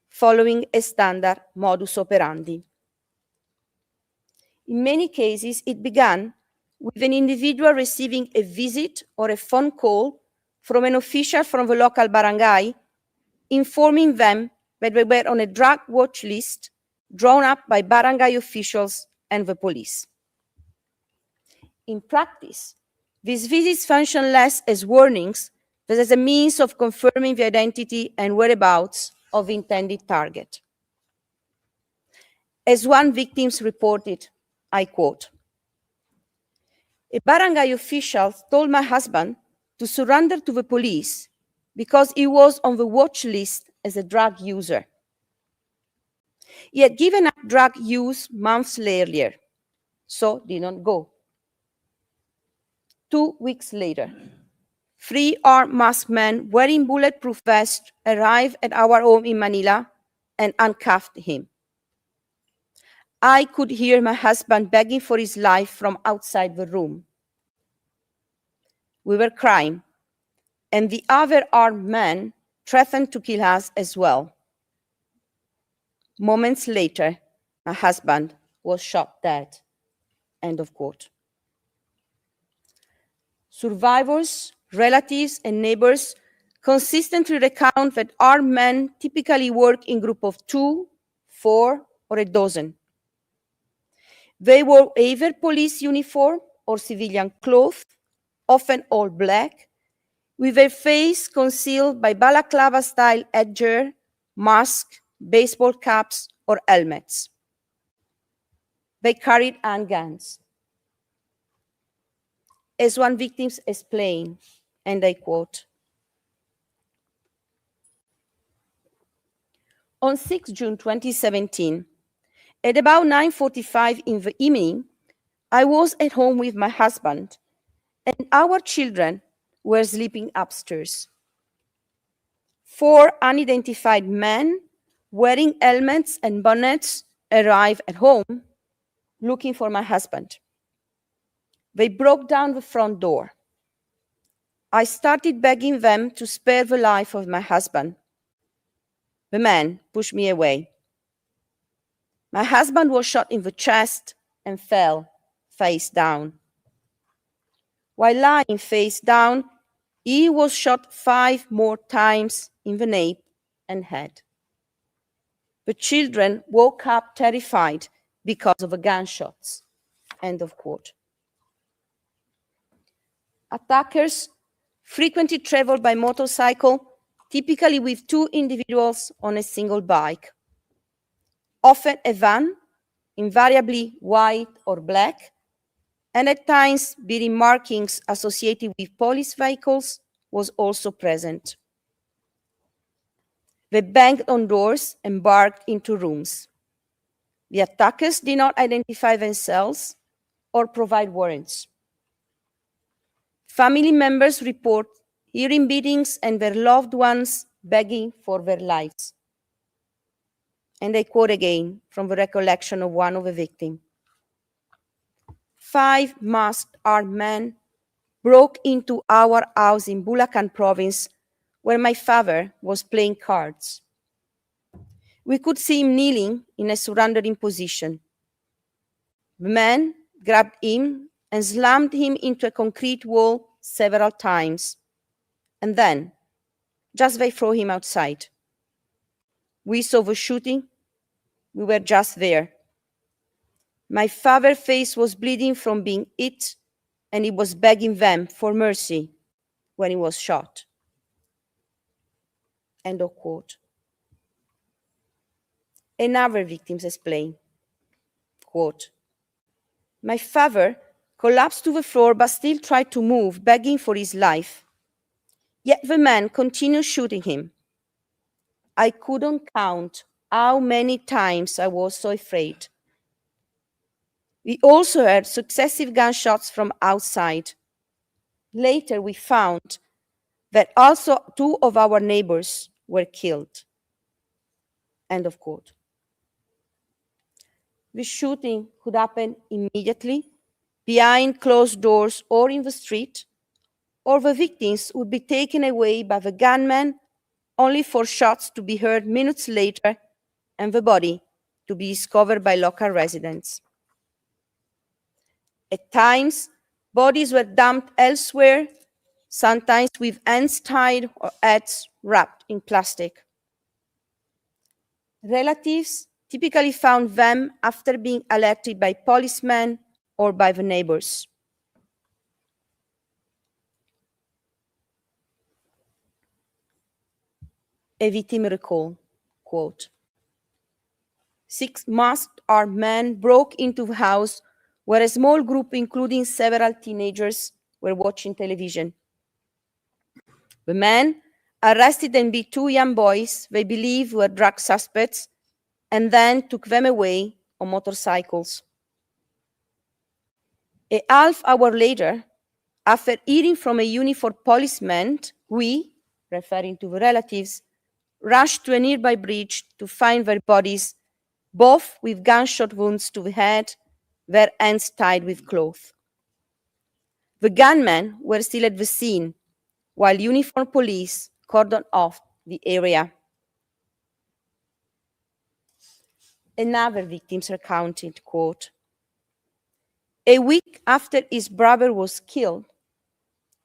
following a standard modus operandi. In many cases, it began with an individual receiving a visit or a phone call from an official from the local barangay, informing them that they were on a drug watch list drawn up by barangay officials and the police. In practice, these visits function less as warnings than as a means of confirming the identity and whereabouts of the intended target. As one victim reported, I quote, "A barangay official told my husband to surrender to the police because he was on the watch list as a drug user. He had given up drug use months earlier, so did not go. 2 weeks later, 3 armed masked men wearing bulletproof vests arrived at our home in Manila and handcuffed him. I could hear my husband begging for his life from outside the room. We were crying, and the other armed men threatened to kill us as well. Moments later, my husband was shot dead." End of quote. Survivors, relatives, and neighbors consistently recount that armed men typically work in groups of 2, 4, or a dozen. They wore either police uniform or civilian clothes, often all black, with their face concealed by balaclava-style headgear, masks, baseball caps, or helmets. They carried handguns. As one victim explained, and I quote, "On 6 June 2017, at about 9:45 in the evening, I was at home with my husband, and our children were sleeping upstairs. 4 unidentified men wearing helmets and bonnets arrived at home looking for my husband. They broke down the front door. I started begging them to spare the life of my husband. The men pushed me away. My husband was shot in the chest and fell face down. While lying face down, he was shot 5 more times in the nape and head. The children woke up terrified because of the gunshots." End of quote. Attackers frequently travel by motorcycle, typically with 2 individuals on a single bike. Often a van, invariably white or black, and at times bearing markings associated with police vehicles was also present. They banged on doors and barged into rooms. The attackers did not identify themselves or provide warrants. Family members report hearing beatings and their loved ones begging for their lives. And I quote again from the recollection of one of the victims. "5 masked armed men broke into our house in Bulacan province where my father was playing cards. We could see him kneeling in a surrendering position. The men grabbed him and slammed him into a concrete wall several times, and then just they throw him outside. We saw the shooting. We were just there. My father's face was bleeding from being hit, and he was begging them for mercy when he was shot." End of quote. Another victim explained, quote, "My father collapsed to the floor but still tried to move, begging for his life. Yet the man continued shooting him. I couldn't count how many times I was so afraid. We also heard successive gunshots from outside. Later, we found that also 2 of our neighbors were killed." End of quote. The shooting could happen immediately, behind closed doors or in the street, or the victims would be taken away by the gunman only for shots to be heard minutes later and the body to be discovered by local residents. At times, bodies were dumped elsewhere, sometimes with hands tied or heads wrapped in plastic. Relatives typically found them after being alerted by policemen or by the neighbors. A victim recalled, quote, "6 masked armed men broke into the house where a small group, including several teenagers, were watching television. The men arrested and beat 2 young boys they believed were drug suspects and then took them away on motorcycles. A half hour later, after hearing from a uniformed policeman, we, referring to the relatives, rushed to a nearby bridge to find their bodies, both with gunshot wounds to the head, their hands tied with cloth. The gunmen were still at the scene, while uniformed police cordoned off the area." Another victim recounted, quote, "A week after his brother was killed,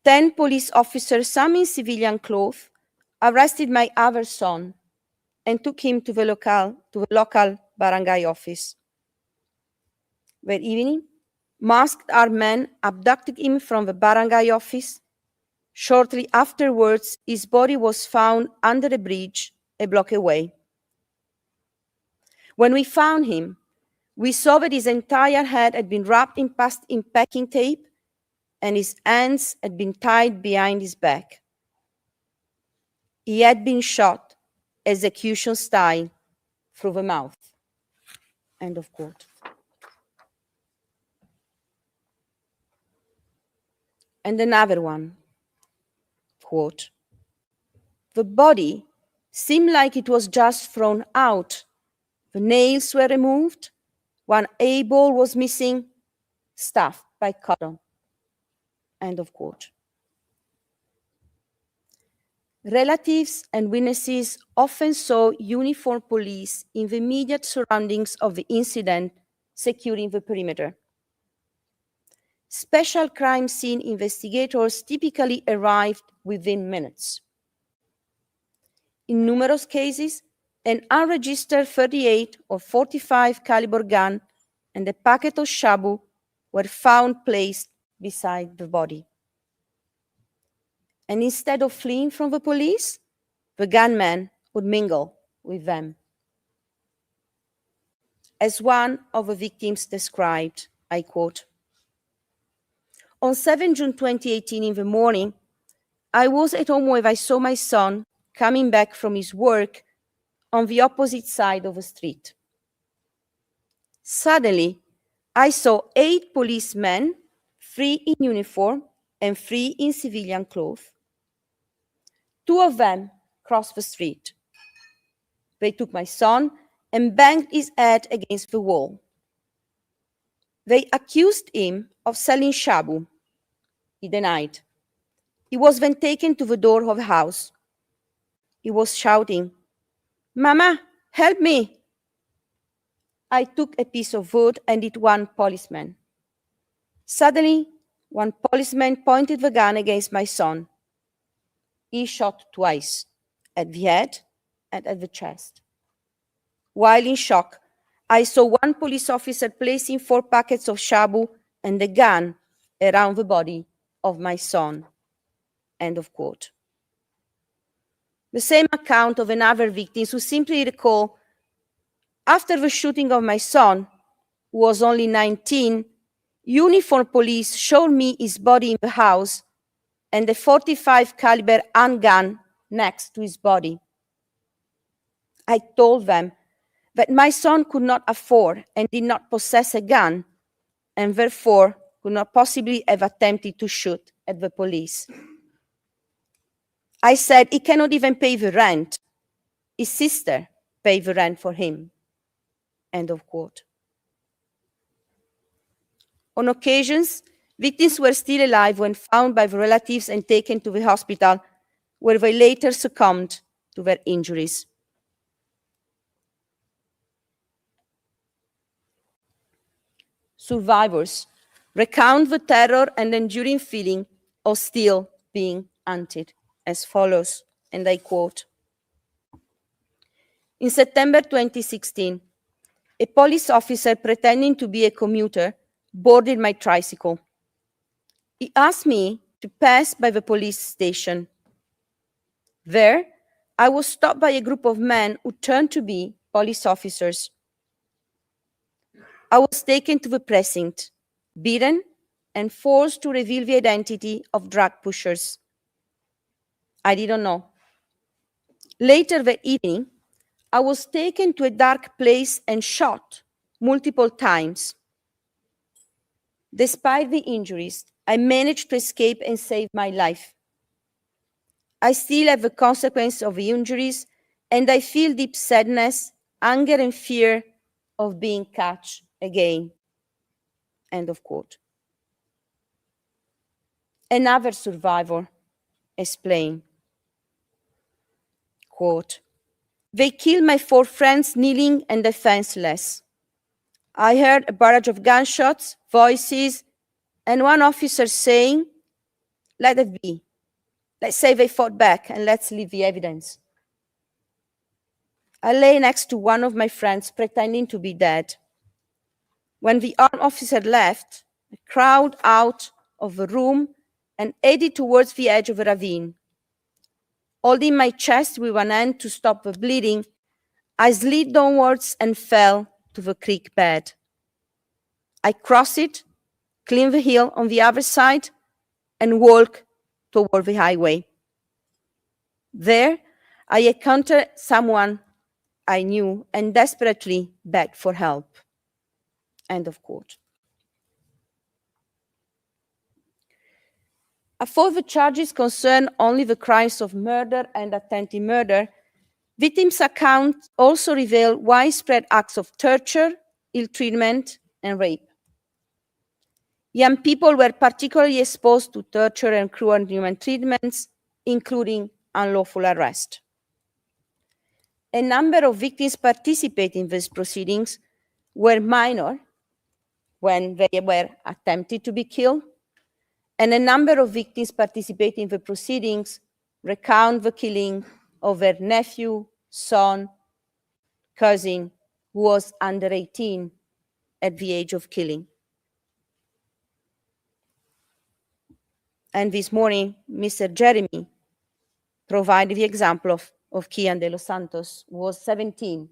10 police officers, some in civilian clothes, arrested my other son and took him to the local barangay office. That evening, masked armed men abducted him from the barangay office, Shortly afterwards, his body was found under a bridge a block away. When we found him, we saw that his entire head had been wrapped in packing tape and his hands had been tied behind his back. He had been shot execution style through the mouth. End of quote. And another one, quote, "The body seemed like it was just thrown out. The nails were removed, one eyeball was missing, stuffed by cotton." End of quote. Relatives and witnesses often saw uniformed police in the immediate surroundings of the incident securing the perimeter. Special crime scene investigators typically arrived within minutes. In numerous cases, an unregistered 38 or 45 caliber gun and a packet of shabu were found placed beside the body. And instead of fleeing from the police, the gunman would mingle with them. As one of the victims described, I quote, "On 7 June 2018 in the morning, I was at home where I saw my son coming back from his work on the opposite side of the street. Suddenly, I saw 8 policemen, 3 in uniform and 3 in civilian clothes. 2 of them crossed the street. They took my son and banged his head against the wall. They accused him of selling shabu. He denied. He was then taken to the door of the house. He was shouting, 'Mama, help me!' I took a piece of wood and hit one policeman. Suddenly, one policeman pointed the gun against my son. He shot twice, at the head and at the chest. While in shock, I saw one police officer placing 4 packets of shabu and a gun around the body of my son." End of quote. The same account of another victim who simply recalled, "After the shooting of my son, who was only 19, uniformed police showed me his body in the house and a 45 caliber handgun next to his body. I told them that my son could not afford and did not possess a gun and therefore could not possibly have attempted to shoot at the police. I said he cannot even pay the rent. His sister paid the rent for him." End of quote. On occasions, victims were still alive when found by the relatives and taken to the hospital, where they later succumbed to their injuries. Survivors recount the terror and enduring feeling of still being hunted as follows, and I quote, "In September 2016, a police officer pretending to be a commuter boarded my tricycle. He asked me to pass by the police station. There, I was stopped by a group of men who turned to be police officers. I was taken to the precinct, beaten, and forced to reveal the identity of drug pushers. I didn't know. Later that evening, I was taken to a dark place and shot multiple times. Despite the injuries, I managed to escape and save my life. I still have the consequence of the injuries, and I feel deep sadness, anger, and fear of being catched again." End of quote. Another survivor explained, quote, "They killed my 4 friends kneeling and defenseless. I heard a barrage of gunshots, voices, and one officer saying, 'Let it be. Let's say they fought back and let's leave the evidence.' I lay next to one of my friends pretending to be dead. When the armed officer left, I crawled out of the room and headed towards the edge of a ravine. Holding my chest with one hand to stop the bleeding, I slid downwards and fell to the creek bed. I crossed it, climbed the hill on the other side, and walked toward the highway. There, I encountered someone I knew and desperately begged for help. End of quote. Although the charges concern only the crimes of murder and attempted murder, victims' accounts also reveal widespread acts of torture, ill treatment, and rape. Young people were particularly exposed to torture and cruel and inhuman treatments, including unlawful arrest. A number of victims participating in these proceedings were minor when they were attempted to be killed, and a number of victims participating in the proceedings recount the killing of their nephew, son, cousin, who was under 18 at the age of killing. And this morning, Mr. Jeremy provided the example of Kian de los Santos, who was 17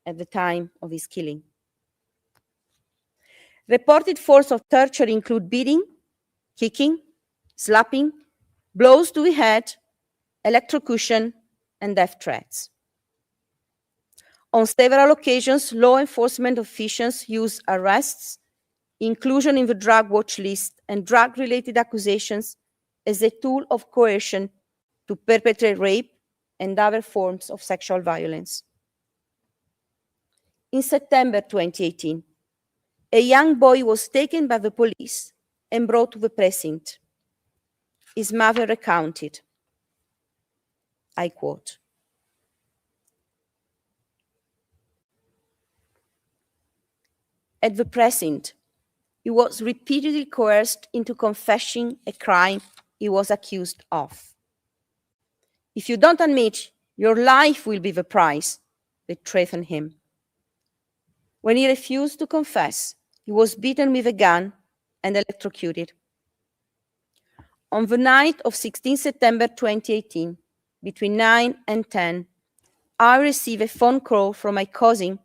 at the time of his killing. Reported forms of torture include beating, kicking, slapping, blows to the head, electrocution, and death threats. On several occasions, law enforcement officials used arrests, inclusion in the drug watch list, and drug-related accusations as a tool of coercion to perpetrate rape and other forms of sexual violence. In September 2018, a young boy was taken by the police and brought to the precinct. His mother recounted, I quote, "At the precinct, he was repeatedly coerced into confessing a crime he was accused of. If you don't admit, your life will be the price," they threatened him. When he refused to confess, he was beaten with a gun and electrocuted. On the night of 16 September 2018, between 9 and 10, I received a phone call from my cousin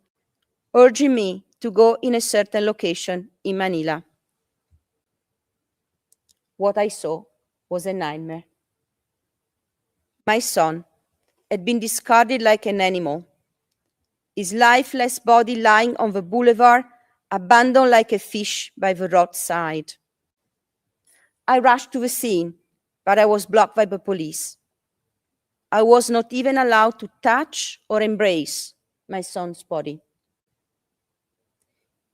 urging me to go in a certain location in Manila. What I saw was a nightmare. My son had been discarded like an animal, his lifeless body lying on the boulevard, abandoned like a fish by the roadside. I rushed to the scene, but I was blocked by the police. I was not even allowed to touch or embrace my son's body.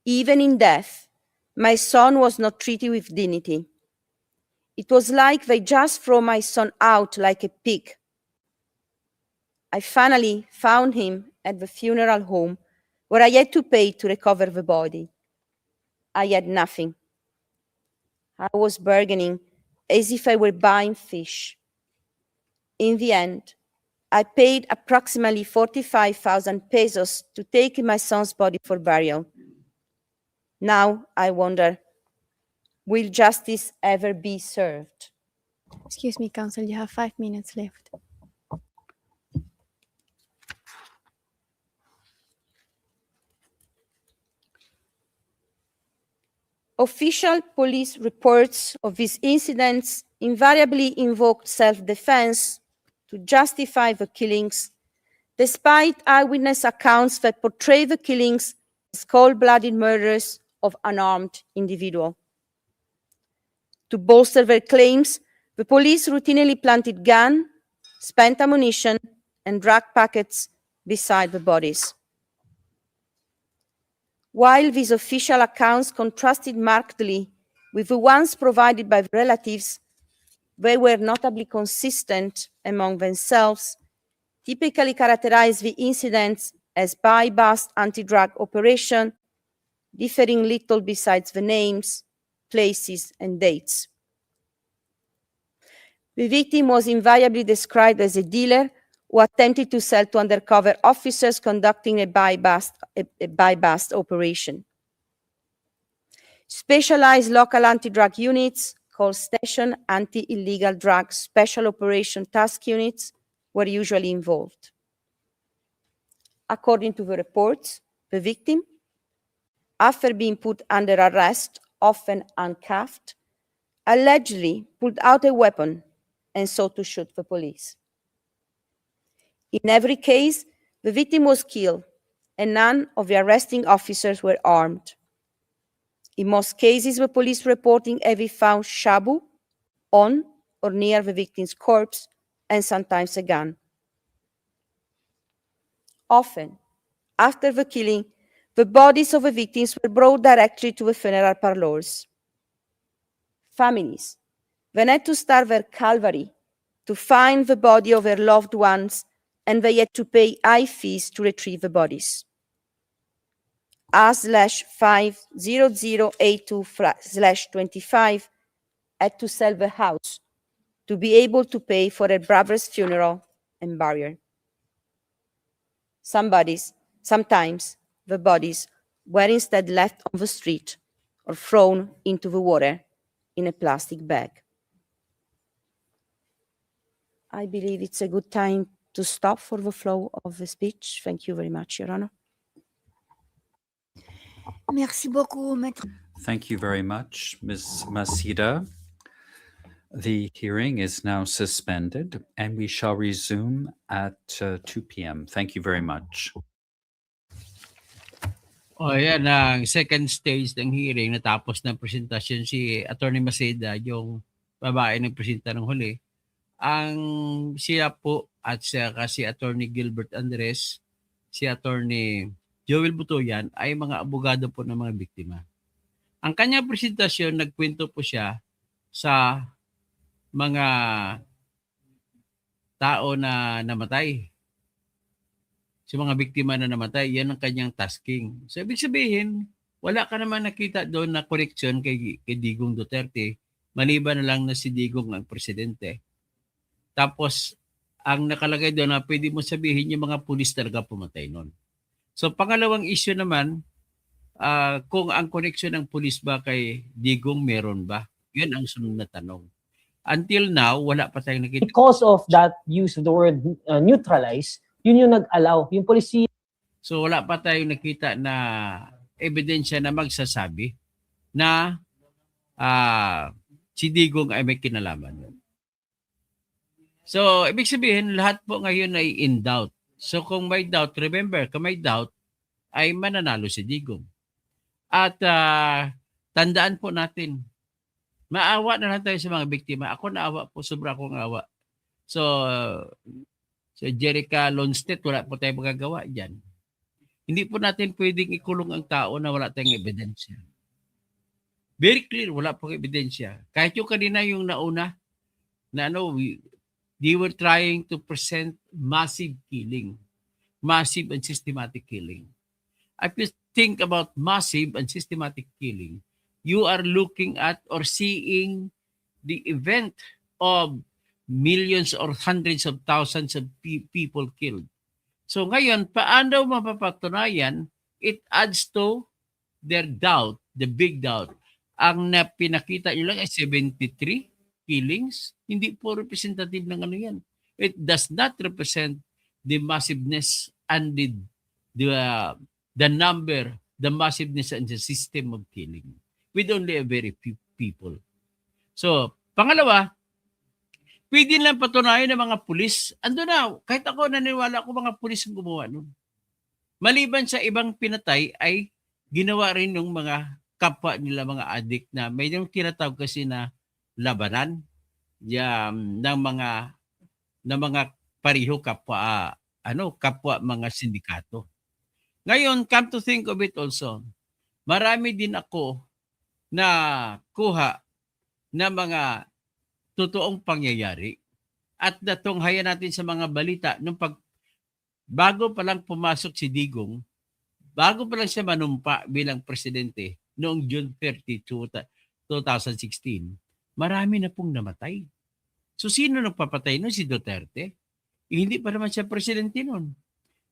Even in death, my son was not treated with dignity. It was like they just threw my son out like a pig. I finally found him at the funeral home where I had to pay to recover the body. I had nothing. I was bargaining as if I were buying fish. In the end, I paid approximately 45,000 pesos to take my son's body for burial. Now I wonder, will justice ever be served? Excuse me, counsel, you have 5 minutes left. Official police reports of these incidents invariably invoked self-defense to justify the killings, despite eyewitness accounts that portray the killings as cold-blooded murders of unarmed individuals. To bolster their claims, the police routinely planted guns, spent ammunition, and drug packets beside the bodies. While these official accounts contrasted markedly with the ones provided by the relatives, they were notably consistent among themselves, typically characterized the incidents as by-bust anti-drug operation, differing little besides the names, places, and dates. The victim was invariably described as a dealer who attempted to sell to undercover officers conducting a buy-bust operation. Specialized local anti-drug units, called Station Anti-Illegal Drugs Special Operation Task Units were usually involved. According to the reports, the victim, after being put under arrest, often uncuffed, allegedly pulled out a weapon and sought to shoot the police. In every case, the victim was killed, and none of the arresting officers were armed. In most cases, the police reporting having found shabu on or near the victim's corpse, and sometimes a gun. Often, after the killing, the bodies of the victims were brought directly to the funeral parlors. Families then had to start their calvary to find the body of their loved ones, and they had to pay high fees to retrieve the bodies. R/50082/25 had to sell the house to be able to pay for her brother's funeral and burial. Sometimes the bodies were instead left on the street or thrown into the water in a plastic bag. I believe it's a good time to stop for the flow of the speech. Thank you very much, Your Honor. Merci beaucoup, Maître. Thank you very much, Ms. Masida. The hearing is now suspended and we shall resume at 2 p.m. Thank you very much. O yan, ang second stage ng hearing, natapos ng presentasyon si Attorney Masida, yung babae ng presenta ng huli. Ang siya po at saka si Attorney Gilbert Andres, si Attorney Joel Butoyan ay mga abogado po ng mga biktima. Ang kanyang presentasyon, nagkwento po siya sa mga tao na namatay. Sa mga biktima na namatay, yan ang kanyang tasking. So, ibig sabihin, wala ka naman nakita doon na connection kay Digong Duterte, maliban na lang na si Digong ang presidente. Tapos, ang nakalagay doon na pwede mo sabihin yung mga pulis talaga pumatay noon. So, pangalawang issue naman, kung ang connection ng pulis ba kay Digong meron ba? Yun ang sunod na tanong. Until now, wala pa tayong nakita. Because of that use of the word neutralize, yun yung nag-allow. Yung policy. So wala pa tayong nakita na ebidensya na magsasabi na si Digong ay may kinalaman. So ibig sabihin, lahat po ngayon ay in doubt. So kung may doubt, remember, kung may doubt, ay mananalo si Digong. At tandaan po natin, maawa na lang tayo sa mga biktima. Ako naawa po, sobra akong awa. So Jerica Lonstedt, wala po tayong magagawa dyan. Hindi po natin pwedeng ikulong ang tao na wala tayong ebidensya. Very clear, wala pong ebidensya. Kahit yung kanina yung nauna, na they were trying to present massive killing. Massive and systematic killing. If you think about massive and systematic killing, you are looking at or seeing the event of millions or hundreds of thousands of people killed. So ngayon, paano mapapatunayan? It adds to their doubt, the big doubt. Ang pinakita nyo lang ay 73 killings. Hindi po representative ng ano yan. It does not represent the massiveness and the number, the massiveness and the system of killing with only a very few people. So, pangalawa, pwede lang patunayan ng mga pulis. Ando na, kahit ako naniwala ako mga pulis ang gumawa nun. Maliban sa ibang pinatay ay ginawa rin ng mga kapwa nila, mga adik na may yung tinatawag kasi na labanan ng mga pariho kapwa kapwa mga sindikato. Ngayon, come to think of it also, marami din ako na kuha na mga totoong pangyayari at natunghayan natin sa mga balita nung bago pa lang pumasok si Digong, bago pa lang siya manumpa bilang presidente noong June 30, 2016, marami na pong namatay. So sino nagpapatay nun? Si Duterte? Hindi pa naman siya presidente nun.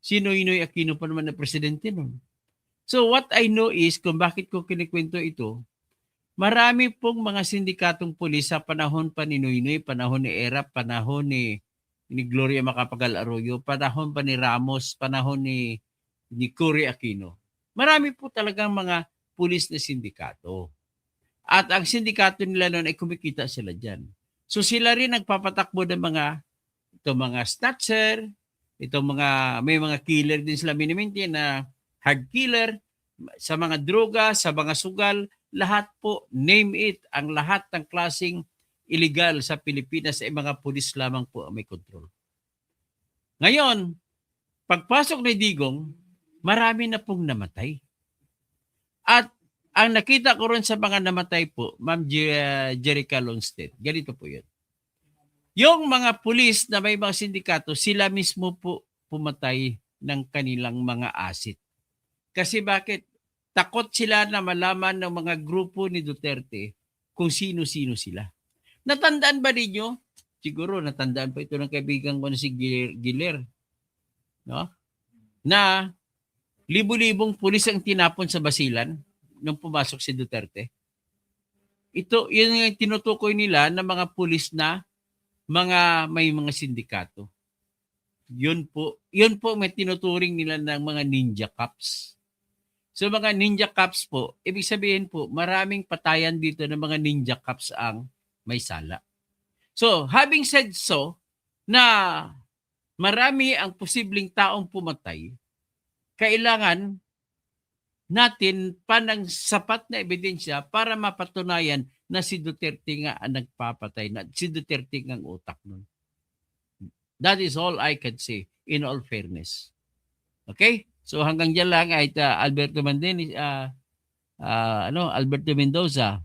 Si Noynoy Aquino pa naman na presidente nun. So what I know is kung bakit ko kinikwento ito, Marami pong mga sindikatong pulis sa panahon pa ni Noynoy, panahon ni Erap, panahon ni Gloria Macapagal Arroyo, panahon pa ni Ramos, panahon ni Cory Aquino. Marami po talagang mga pulis na sindikato. At ang sindikato nila noon ay kumikita sila dyan. So sila rin nagpapatakbo ng mga snatcher, may mga killer din sila miniminti na hard killer, sa mga droga, sa mga sugal, lahat po, name it, ang lahat ng klaseng illegal sa Pilipinas ay mga pulis lamang po ang may control. Ngayon, pagpasok ni Digong, marami na pong namatay. At ang nakita ko rin sa mga namatay po, Ma'am Jerica Longstead, ganito po yun. Yung mga pulis na may mga sindikato, sila mismo po pumatay ng kanilang mga asset. Kasi bakit? Takot sila na malaman ng mga grupo ni Duterte kung sino-sino sila. Natandaan ba ninyo? Siguro natandaan pa ito ng kaibigan ko na si Giler. No? Na libu-libong pulis ang tinapon sa Basilan nung pumasok si Duterte. Yun yung tinutukoy nila ng mga pulis na may mga sindikato. Yun po may tinuturing nila ng mga ninja cops. So mga ninja cops po, ibig sabihin po, maraming patayan dito ng mga ninja cops ang may sala. So, having said so, na marami ang posibleng taong pumatay, kailangan natin pa ng sapat na ebidensya para mapatunayan na si Duterte nga ang nagpapatay, na si Duterte nga ang utak nun. That is all I can say in all fairness. Okay? So hanggang diyan lang ay Alberto Mendoza.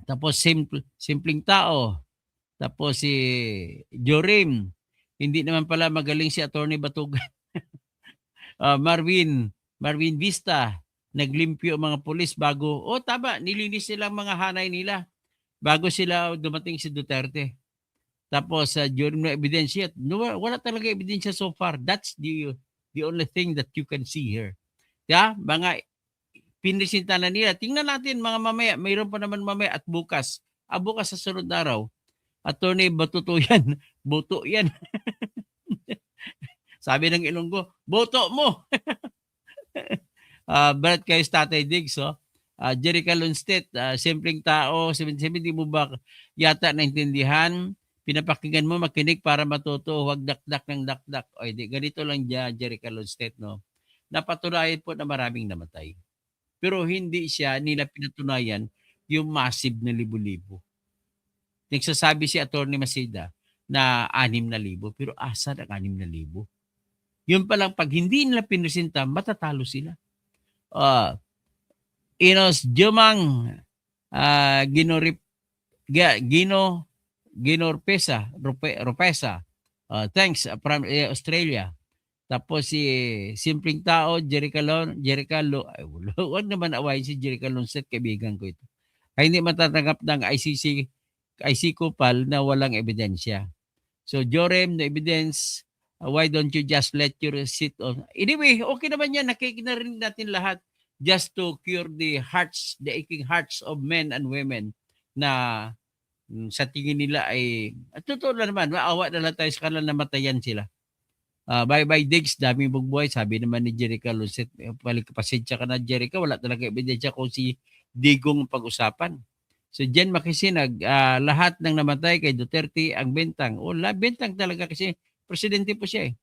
Tapos simpleng tao. Tapos si Jorim. Hindi naman pala magaling si Attorney Batugan. Marvin Vista. Naglimpyo mga pulis bago, tama, nilinis nila ang mga hanay nila bago sila dumating si Duterte. Tapos Jorim na ebidensya. Wala talaga ebidensya so far. That's the only thing that you can see here. Yeah? Mga pinisinta na nila. Tingnan natin mga mamaya. Mayroon pa naman mamaya at bukas. Bukas sa sunod na araw. Attorney Batuto yan. Boto yan. Sabi ng Ilonggo, boto mo. Barat kayo Tatay Diggs. Jerica Longstead, simpleng tao. Hindi mo ba yata naintindihan? Pinapakinggan mo, makinig para matuto, huwag dakdak ng dakdak. O, di, ganito lang Jerica Longstead, no? Napatunayan po na maraming namatay. Pero hindi nila pinatunayan yung massive na libo-libo. Nagsasabi si Atty. Masida na 6,000, pero asa ang 6,000? Yun palang pag hindi nila pinresinta, matatalo sila. Inos Jumang Ginorpesa, thanks from Australia. Tapos si simpleng tao, huwag naman awayin si Jerica Longstead, kaibigan ko ito. Ay hindi matatanggap ng ICC Kupal na walang ebidensya. So Jorim, no evidence, why don't you just let your sit on? Anyway, okay naman yan, nakikinig natin lahat just to cure the aching hearts of men and women na sa tingin nila ay totoo na naman, maawa na lang tayo sa kanila, namatayan sila. Bye-bye Diggs, daming bugboy, sabi naman ni Jerica Longstead. Pasensya ka na Jerica, wala talaga ebidensya kung si Digong pag-usapan. So Jen Makisinag, lahat ng namatay kay Duterte ang bentang. Bentang talaga kasi presidente po siya eh.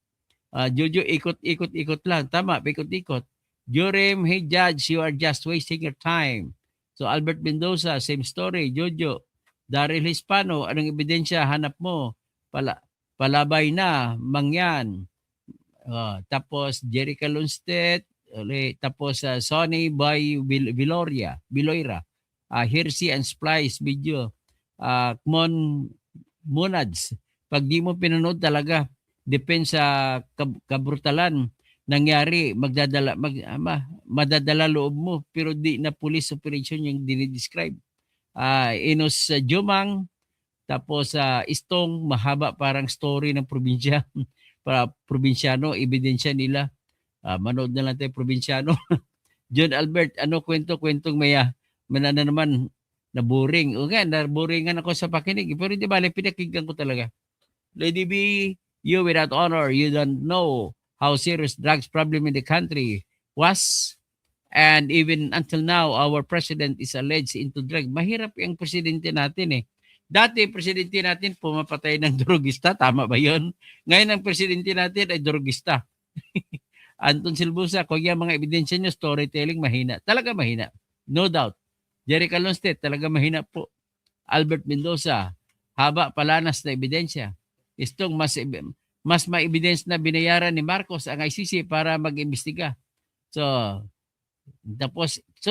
Jojo, ikot-ikot lang. Tama, ikot-ikot. Jorim, hey Judge, you are just wasting your time. So Albert Mendoza, same story. Jojo, Daryl Hispano, anong ebidensya hanap mo? Palabay na, mangyan. Tapos Jerica Longstead, tapos Sonny by Viloira, Hersey and Splice video, Kmon Monads. Pag di mo pinanood talaga, depends sa kabrutalan nangyari, madadala loob mo, pero di na police operation yung dinidescribe. Inos Jumang, tapos Istong, mahaba parang story ng probinsya, para probinsyano, ebidensya nila. Manood na lang tayo probinsyano. John Albert, ano kwentong Manana naman, naboring. O nga, naboringan ako sa pakinig. Pero di ba, pinakinggan ko talaga. Lady B, you without honor, you don't know how serious drugs problem in the country was. And even until now, our president is alleged into drug. Mahirap yung presidente natin eh. Dati, presidente natin pumapatay ng drogista. Tama ba yun? Ngayon, ang presidente natin ay drogista. Anton Silbusa, kung yung mga ebidensya nyo, storytelling, mahina. Talaga mahina. No doubt. Jerry Calonstet, talaga mahina po. Albert Mendoza, haba palanas na ebidensya. Istong mas ma-evidence na binayaran ni Marcos ang ICC para mag-imbestiga. So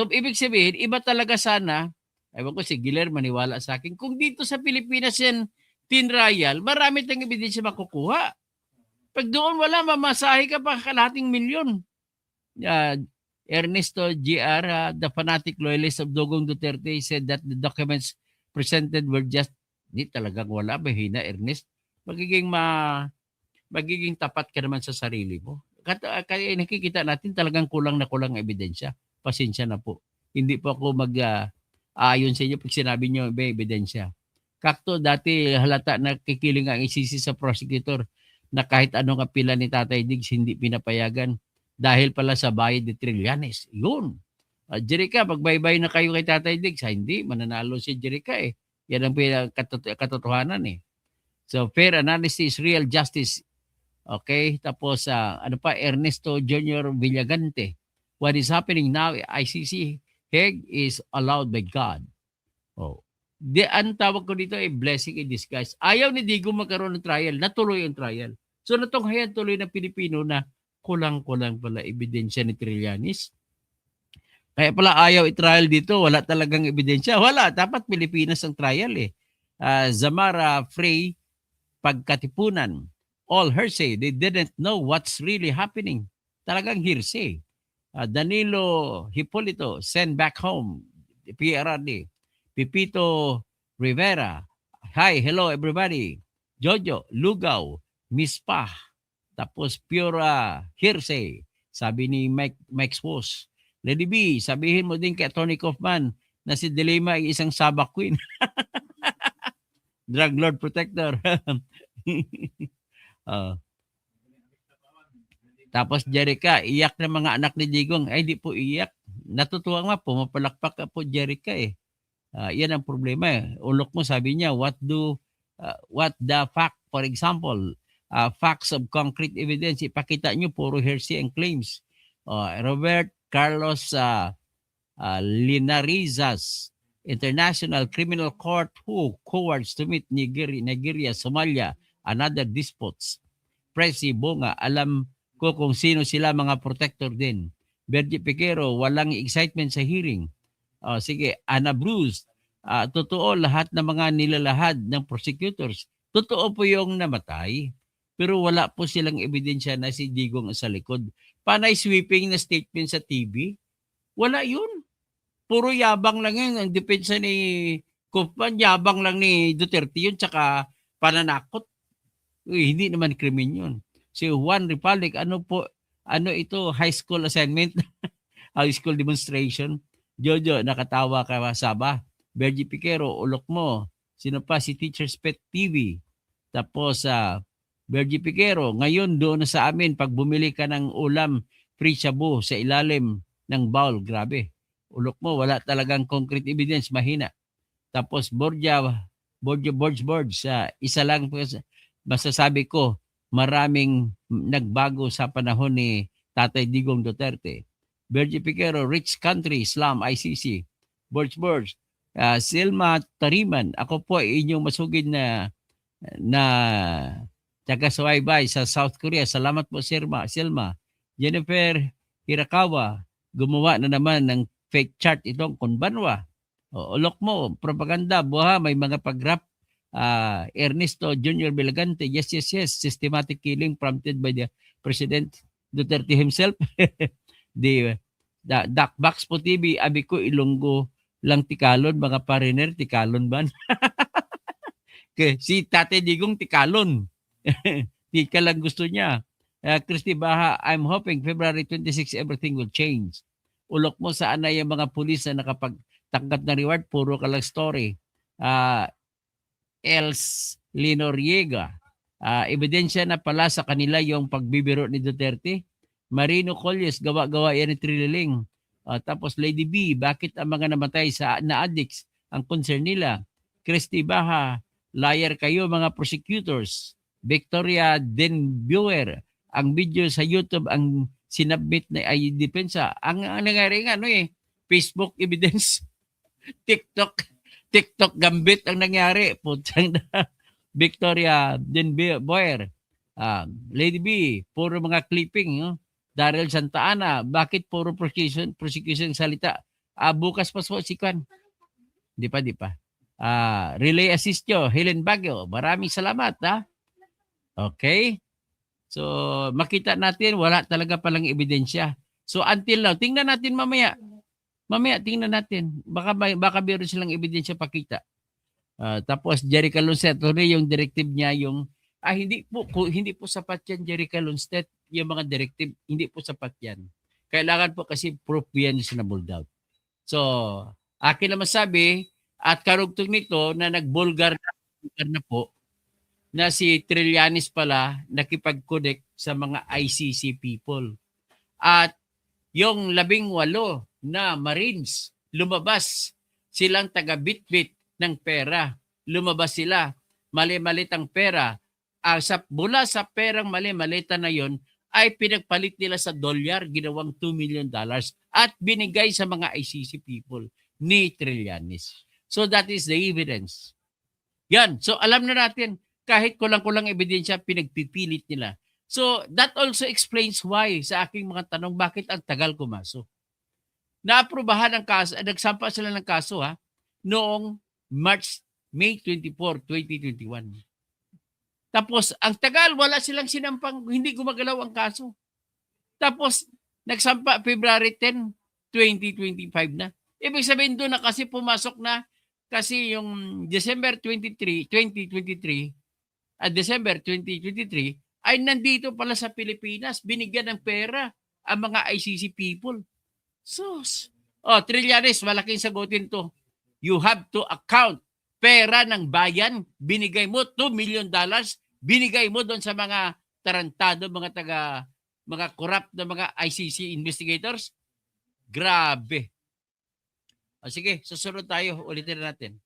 ibig sabihin, iba talaga sana, ewan ko si Giler maniwala sa akin, kung dito sa Pilipinas yan, tinrial, marami tayong ebidensya makukuha. Pag doon wala, mamasahe ka pa kalahating milyon. Ernesto G.R., the fanatic loyalist of Dugong Duterte, said that the documents presented were just, di talagang wala, mahina, Ernest. Magiging tapat ka naman sa sarili mo. Kaya nakikita natin talagang kulang na kulang ebidensya. Pasensya na po. Hindi po ako mag-aayon sa inyo pag sinabi nyo may ebidensya. Kakto, dati halata na kikiling ang ICC sa prosecutor na kahit anong apila ni Tatay Diggs hindi pinapayagan dahil pala sa bayad ni Trillanes. Yun. Jerica, magbaybay na kayo kay Tatay Diggs. Hindi, mananalo si Jerica eh. Yan ang katotohanan eh. So, fair analysis, real justice. Okay, tapos Ernesto Jr. Villagante. What is happening now, ICC Hague is allowed by God. Oh. Ang tawag ko dito ay blessing in disguise. Ayaw ni Digong magkaroon ng trial, natuloy ang trial. So natunghayan tuloy ng Pilipino na kulang-kulang pala ebidensya ni Trillanes. Kaya pala ayaw i-trial dito, wala talagang ebidensya. Wala, dapat Pilipinas ang trial eh. Zamara Frey, pagkatipunan. All hearsay. They didn't know what's really happening. Talagang hearsay. Danilo Hipolito, send back home. PRRD. Pipito Rivera. Hi, hello everybody. Jojo, Lugaw, Miss Pa. Tapos pure hearsay. Sabi ni Mike Swos. Lady B, sabihin mo din kay Tony Kaufman na si Dilema ay isang sabak queen. Drug Lord Protector. Tapos Jerica, iyak ng mga anak ni Digong. Ay, di po iyak. Natutuwa nga po, mapalakpak ka po Jerica eh. Yan ang problema eh. Ulok mo, sabi niya, what the fact, for example, facts of concrete evidence, ipakita nyo, puro hearsay and claims. Robert Carlos Linarizas, International Criminal Court, who cowards to meet Nigeria, Somalia, another disputes. Presi Bonga, alam ko kung sino sila, mga protector din. Bergie Piquero, walang excitement sa hearing. Sige, Ana Bruce, totoo lahat ng mga nilalahad ng prosecutors. Totoo po yung namatay. Pero wala po silang ebidensya na si Digong sa likod. Panay sweeping na statement sa TV. Wala yun. Puro yabang lang yun. Ang depensa ni Kaufman, yabang lang ni Duterte yun, tsaka pananakot. Uy, hindi naman krimen yun. Si Juan Republic, ano ito, high school assignment, high school demonstration. Jojo, nakatawa ka Saba. Bergie Piquero, ulok mo. Sino pa? Si Teacher's Pet TV. Tapos, Bergie Piquero, ngayon doon na sa amin, pag bumili ka ng ulam, free shabu sa ilalim ng bowl. Grabe. Ulok mo, wala talagang concrete evidence, mahina. Tapos, Borja, isa lang masasabi ko, maraming nagbago sa panahon ni Tatay Digong Duterte. Bergie Piquero, Rich Country, Islam, ICC. Borge, Silma Tariman, ako po ay inyong masugid na taga-suwaybay sa South Korea. Salamat po, Silma. Jennifer Hirakawa, gumawa na naman ng fake chart itong Kunbanwa. Ulok mo, propaganda, buha, may mga pag-rap. Ernesto Jr. Villagante, yes, systematic killing prompted by the President Duterte himself. The Doc Box po TV, abi ko Ilonggo lang tikalon, mga pariner, tikalon ba? Si Tate Digong tikalon. Tika lang gusto niya. Christy Baha, I'm hoping February 26 everything will change. Ulok mo saan na yung mga pulis na tanggap na reward, puro ka lang story. Els Linoriega, ebidensya na pala sa kanila yung pagbibiro ni Duterte. Marino Collies, gawa-gawa yan ni Trililing. Tapos Lady B, bakit ang mga namatay na addicts ang concern nila? Christy Baha, liar kayo mga prosecutors. Victoria Denbuer, ang video sa YouTube ang sinabit na ay depensa. Ang nangyari nga Facebook evidence, TikTok gambit ang nangyari. Putang na. Victoria Denbuer, Lady B, puro mga clipping. Daryl Santa Ana, bakit puro prosecution salita? Bukas pa si Kwan. Di pa. Relay assist nyo, Helen Baguio. Maraming salamat. Okay? So, makita natin, wala talaga palang ebidensya. So, until now, tingnan natin mamaya. Tingnan natin. Baka meron silang ebidensya pakita. Tapos, Jerica Lunset, yung directive niya, hindi po sapat yan, Jerica Lunset, yung mga directive, hindi po sapat yan. Kailangan po kasi proof beyond reasonable doubt. So, akin na masabi, at karugtong nito na nagbulgar na po, na si Trillanes pala nakipag-connect sa mga ICC people. At yung 18 na Marines, lumabas silang taga-bitbit ng pera. Lumabas sila, mali-malit ang pera. Mula sa perang mali-malita na yon ay pinagpalit nila sa dolyar, ginawang $2 million at binigay sa mga ICC people ni Trillanes. So that is the evidence. Yan. So alam na natin, kahit kulang-kulang ebidensya, pinagpipilit nila. So that also explains why sa aking mga tanong, bakit ang tagal kumaso. Naaprubahan ang kaso, nagsampa sila ng kaso noong May 24, 2021. Tapos ang tagal, wala silang sinampang, hindi gumagalaw ang kaso. Tapos nagsampa February 10, 2025 na. Ibig sabihin doon na kasi pumasok na, kasi yung December 23, 2023, at December 2023, ay nandito pala sa Pilipinas, binigyan ng pera ang mga ICC people. Sus! Trillanes, malaking sagutin to. You have to account. Pera ng bayan, binigay mo $2 million, binigay mo doon sa mga tarantado, mga corrupt na mga ICC investigators. Grabe. Sige, susunod tayo. Ulitin natin.